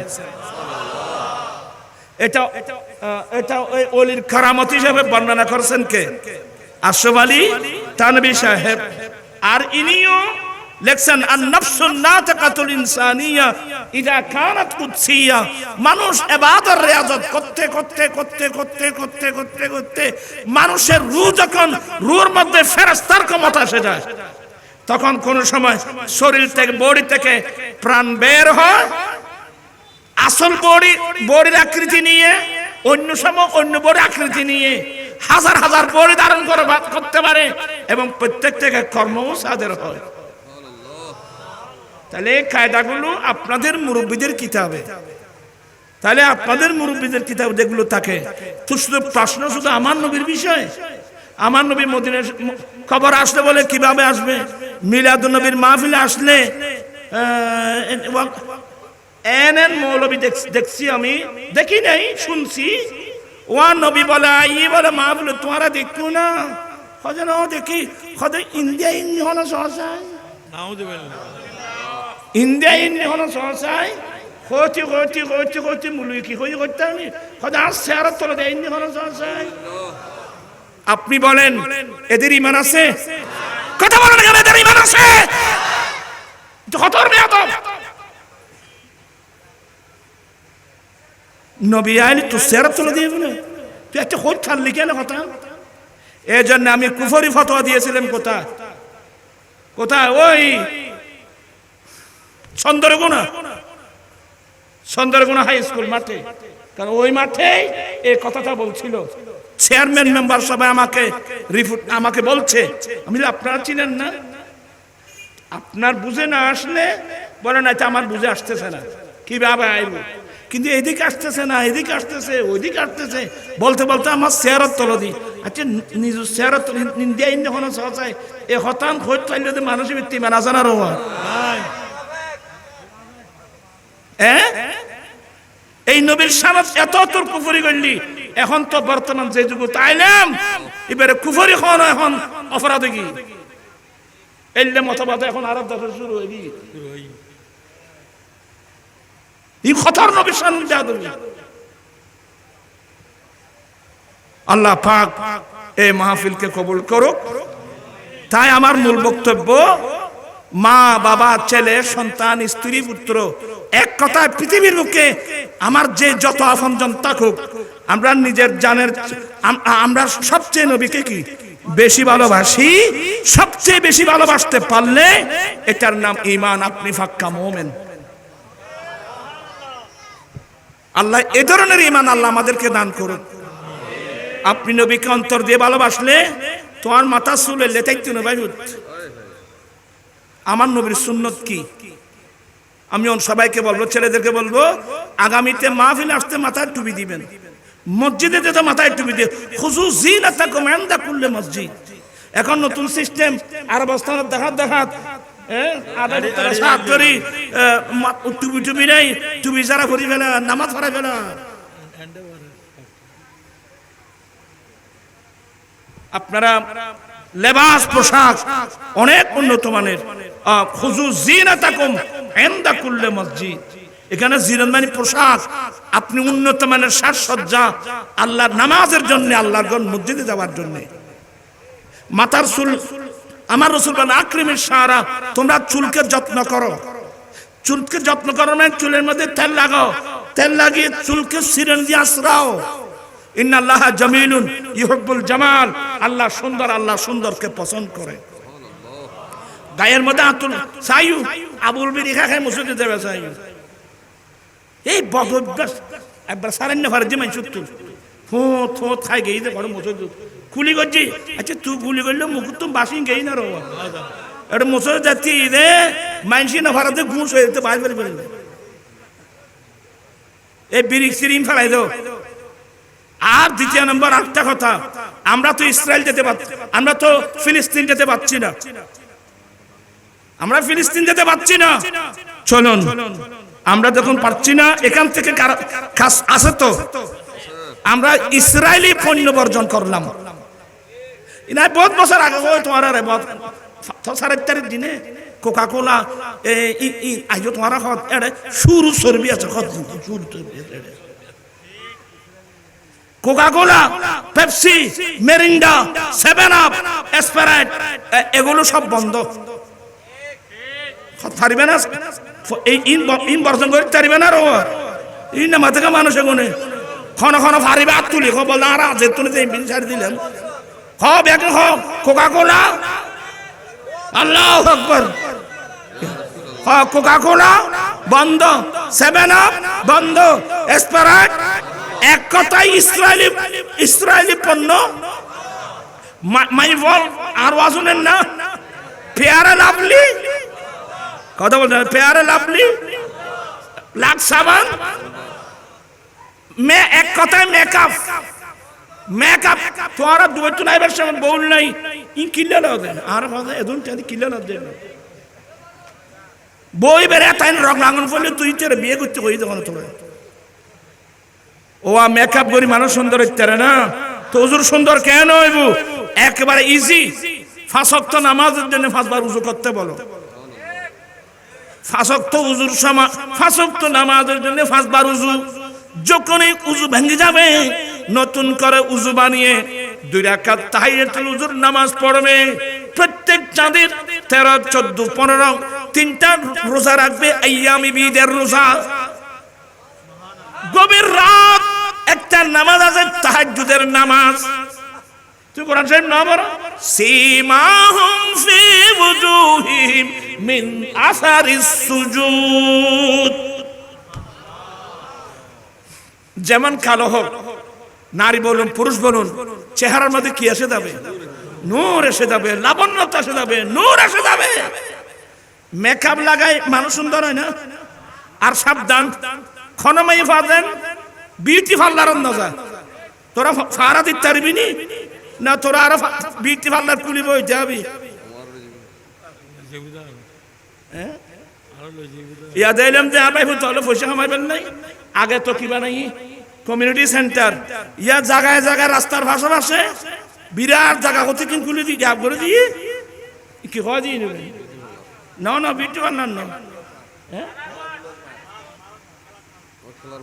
এটা ওই ওলির কারামত হিসেবে বর্ণনা করেছেন কে? আশরাফ আলী থানভী সাহেব। আর ইনিও লেখছেন আন-নাফসুন নাতিকাতুল ইনসানিয়া ইযা কানাত কুদসিয়া। মানুষ ইবাদত রিয়াজত করতে করতে করতে করতে করতে করতে করতে মানুষের রূহ যখন রূহের মধ্যে ফেরেশতার ক্ষমতা এসে যায়, তখন কোন সময় শরীর থেকে বডি থেকে প্রাণ বের হয়, আসল বডির আকৃতি নিয়ে, অন্য সময় অন্য বডির আকৃতি নিয়ে হাজার হাজার বডি ধারণ করতে পারে এবং প্রত্যেক থেকে কর্মও সাদের হয়। তাহলে এই কায়দাগুলো আপনাদের মুরব্বীদের কিতাবে, তাহলে আপনাদের মুরব্বীদের কিতাবে যেগুলো থাকে, তো শুধু প্রশ্ন শুধু আমার নবীর বিষয়। আমার নবী মদিনার খবর আসলে বলে কিভাবে আসবে? মিলাদুন নবীর মাহফিলে আসলে এনএন মৌলবী দেখছি, আমি দেখি নাই, শুনছি। ওয়ান নবী বলে ই বলে মাহফিলে তোমারা দেখো না, হজে না দেখি হজে ইন্ডিয়া ইন্ডি হলো সহসায়, ইন্ডিয়া ইন্ডি হলো সহসায় হইতে হইতে হইতে হইতে মুলুই কি হয়ে করতে আমি হজে আর চেয়ারের তলে দেয় ইন্ডি হলো সহসায়। আপনি বলেন এদের ইমান আছে? কথা বলেন কেন? এদের ইমান আছে? নবী আইলি তো চেয়ারের তলে দিয়ে বলে তুই একটা খোঁজ ছাড়লি কেন? কথা এই জন্য আমি কুফরি ফতোয়া দিয়েছিলাম। কোথায় কোথায়? ওই চন্দ্রগুনা হাই স্কুল মাঠে, কারণ ওই মাঠে এই কথাটা বলছিল। চেয়ারম্যান মেম্বার সবাই আমাকে বলছে, আমি আপনারা ছিলেন না, আপনার বুঝে না আসলে বলে না আমার বুঝে আসতেছে না, কিভাবে আইব, কিন্তু এদিকে আসতেছে না, এদিকে আসতেছে, ওইদিকে আসতেছে, বলতে বলতে আমার চেয়ারের তল দি। আচ্ছা নিজ চেয়ারের ইন্ডিয়া ইন্ডিয়া হনো সহসায় এ হতান খোঁজ চাইলে তো মানুষের ভিত্তি মানে আছে না রোয়া। এই নবীর সামনে এত তোর কুফরি করলি, এখন তো বর্তমান যে যুগ তাইলাম এবারে কুফরি হন, এখন অপরাধ কি এলে মতবাদ এখন আরব দশা শুরু হয়ে গিয়ে এই খতর নবীর সামনে দেয়া দেবে। আল্লাহ পাক এই মাহফিলকে কবুল করুক। তাই আমার মূল বক্তব্য, মা বাবা ছেলে সন্তান স্ত্রী পুত্র এক কথায় পৃথিবীর বুকে আমার যে যত আপনজন থাকুক, আমরা নিজের জানের আমরা সবচেয়ে নবীকে কি বেশি ভালোবাসি। সবচেয়ে বেশি ভালোবাসতে পারলে এটার নাম ঈমান। আপনি ফাক্কা মুমিন। আল্লাহ এ ধরনের ঈমান আল্লাহ আমাদেরকে দান করুন। আপনি নবীকে অন্তর দিয়ে ভালোবাসলে তোমার মাথা চুলে লেটাইতে না ভাই। আমার নবীর সুন্নত কি? আমি সবাইকে বলবো, ছেলেদেরকে বলবো, আগামীতে মাহফিল আসতে মাথায় টুপি দিবেন, মসজিদে যেতে মাথায় টুপি দিয়ে খুশু জিনাতাকুম ইনদা কুল্লি মসজিদ। এখন নতুন সিস্টেম আর অবস্থান দেখাত টুপি নাই, টুপি যারা করি ফেলা, নামাজ পড়া ফেলা। আপনারা লেবাস পোশাক অনেক উন্নত মানের। খুযু জিনাতাকুম ইনদা কুল্লি মসজিদ, এখানে জিনাত মানে পোশাক। আপনি উন্নত মানের সাজসজ্জা আল্লাহর নামাজের জন্য, আল্লাহর ঘর মসজিদে যাওয়ার জন্য। মাথার চুল, আমার রাসূল বলেন আকরিমিশ শারা, তোমরা চুলকে যত্ন করো। চুলকে যত্ন করো মানে চুলের মধ্যে তেল লাগাও, তেল লাগিয়ে চুলকে সিরন দিয়ে আশ্রাও। ইন্নাল্লাহা জামিলুন ইউহিব্বুল জামাল, আল্লাহ সুন্দর, আল্লাহ সুন্দরকে পছন্দ করে। গায়ের মধ্যে আতুল সাইয়ু আবুল বিড়ি খায় মসজিদে যাবে সাইয়ু, এই বদভ্যাস একবার সারেন ফারে যে মাই সত্তর ফোঁত ফোঁত খাই গেই যে ঘরে মসজিদ খুলি করছি। আচ্ছা তুই গুলি করলে মুখ তো বাসি গেই না রো, এটা মসজিদ যাচ্ছি রে মাইনসি না ভাড়াতে ঘুষ হয়ে যেতে বাইরে বেরিয়ে বেরিয়ে এই বিড়ি সিরিম ফেলাই দাও। আর দ্বিতীয় নম্বর আরেকটা কথা, আমরা তো ইসরায়েল যেতে পারছি, আমরা তো ফিলিস্তিন যেতে পারছি না, আমরা ফিলিস্তিন যেতে পারছি না। চলুন আমরা যখন পারছি না এখান থেকে কাজ আছে তো আমরা ইসরায়েলি পণ্য বর্জন করলাম। ইনা বহুত বছর আগে ওই তোমার আরে বহুত 4 দিনে কোকা কোলা আজ তোমার সুর চর্বি আছে সুর চর্বি আছে Coca Cola Pepsi Mirinda 7 up Sprite এগুলো সব বন্ধ পারিবে না এই ইন বর্জন করে পারিবে না রো এই না মাথা মানুষ এগুনে ক্ষণ ক্ষণ পারিবে আর তুলি বল আর আজ তুলে বিল ছাড়ি দিলেন হব এক হব কোকা কোলা আল্লাহু আকবার কোকা কোলা বন্ধ 7 আপ বন্ধ স্প্রাইট এক কথাই ইসরায়েলি পণ্য মাই বল আর ওয়াজুনেন না পেয়ারা লাভলি কথা বলছেন পেয়ারা লাভলি লাখ সাবান এক কথায় মেকআপ তোরা দুই তো নাইবার সময় বউল নাই ই কিল্লা দেন আর কথা এদুন চাঁদি কিল্লা দেন বই বেড়ে তাই রং লাগানো ফলে তুই তোর বিয়ে করতে কই তখন তোরা ও মেকআপ করি মানুষ সুন্দর হইতে না তো হুজুর সুন্দর কেন হইব একেবারে ইজি 5 ওয়াক্ত নামাজের জন্য 5 বার ওযু করতে বলো 5 ওয়াক্ত ওযুর সময় 5 ওয়াক্ত নামাজের জন্য 5 বার ওযু যখনই ওযু ভেঙে যাবে নতুন করে ওযু বানিয়ে 2 রাকাত তাহিয়াতুল ওযুর নামাজ পড়বে প্রত্যেক চাঁদের 13 14 15 3টা রোজা রাখবে আইয়ামি বিদের রোজা গভীর রাত একটা নামাজ আছে তাহাজ্জুদের নামাজ তুই কোরআন শরীফ না পড়ো সীমাহুম ফি ওজুহিহিম মিন আসারিস সুজুদ যেমন কালো হোক নারী বলুন পুরুষ বলুন চেহারার মধ্যে কি এসে যাবে নূর এসে যাবে লাবণ্যতা এসে যাবে নূর এসে যাবে মেকআপ লাগাই মানুষ সুন্দর হয় না আর সাবধান ক্ষণময়ী ফাদেন বিউটি পার্লার না তোরা ফারা দিতে পারবি না তোরা আরো বিউটি পার্লার খুলিব যাবি ইয়া দিলাম যে আবাই তাহলে পয়সা কামাইবেন নাই আগে তো কি বানাই কমিউনিটি সেন্টার ইয়া জায়গায় জায়গায় রাস্তার পাশে বিরাট জায়গা হতে কিন খুলে দিই গ্যাপ করে দিয়ে কি হয় দিয়ে নেবে না বিউটি পার্লার না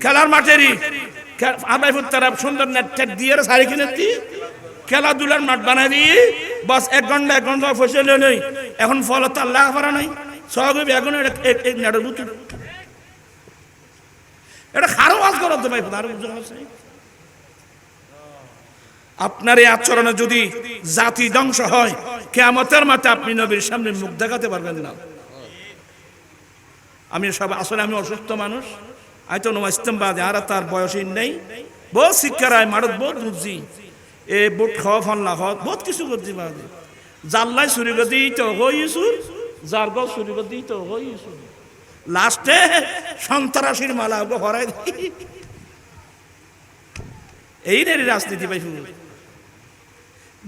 খেলার মাঠেরই আবাইপুর তারা সুন্দর নেট দিয়ে শাড়ি কিনে দিই খেলাধুলার মাঠ বানাই দিই বাস 1 ঘন্টা ফসে নেই এখন ফল তার লাগা পারা নাই সব এখন নেটের বুঝতে এটা খারো আজ করো তো ভাই আপনার এই আচরণে যদি জাতি ধ্বংস হয় কিয়ামতের মাঠে আপনি নবীর সামনে মুখ দেখাতে পারবেন না। আমি সব আসলে আমি অসুস্থ মানুষ আইতো নো ইস্তেমবাদে আর তার বয়সই নেই বহুত শিক্ষা রায় মারত বহুত বুঝছি এ বুট খাওয়া ফান্লা খাওয়া বহুত কিছু করছি বাদে জাল্লাই চুরি করে দিই তো হইছুর যার গো চুরি করে দিই তো হইছুর লাস্টে সন্ত্রাসীর মালা ওকে হরাই দিই এই রে রাজনীতি ভাই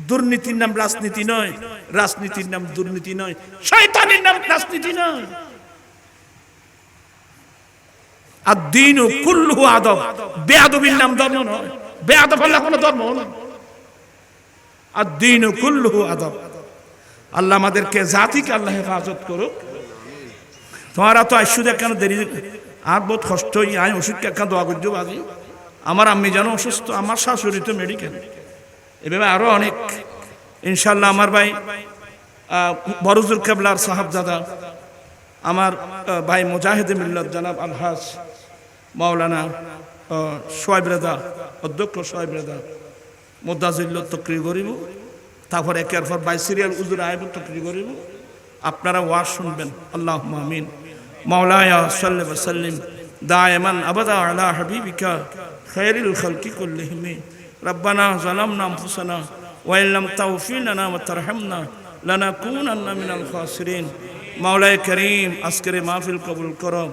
দুর্নীতির নাম রাজনীতি নয় রাজনীতির নাম দুর্নীতি নয় শয়তানের নাম রাজনীতি নয় আদ-দীন কুল্লুহু আদব বেয়াদবির নাম ধর্ম নয় বেয়াদব হলে কোনো ধর্ম নয় আদ-দীন কুল্লুহু আদব আল্লাহ আমাদেরকে জাতিকে আল্লাহ হেফাজত করুক তোমারা তো আইসুদে কেন দেরি আর বহুত কষ্ট আই ওষুধ কেন দোয়া করছো বাজি আমার আম্মি যেন অসুস্থ আমার শাশুড়ি তো মেডিকেল এভাবে আরো অনেক ইনশাল্লাহ আমার ভাই বরজুল কেবলার সাহাবজাদা আমার ভাই মুজাহিদ মিল্লাত জনাব আলহাজ মাওলানা সোয়েব রেজা অধ্যক্ষ সোয়েব রেজা মুদাজিল্লত তকরি করিব তারপর একের পর বাই সিরিয়াল উজুর আইব তকরি করিব আপনারা ওয়াজ শুনবেন আল্লাহুম্মা আমিন মাওলায়া সাল্লি ওয়া সাল্লিম দায়মান আবাদা আলা হাবিবিকা খায়রুল খালকি কুল্লিহিম রব্বানা যালামনা আনফুসানা ওয়া ইল্লাম তাগফির লানা ওয়া তারহামনা লানাকুনান্না মিনাল খাসিরিন মাওলায়ে কারীম আজকের মাহফিল কবুল করো।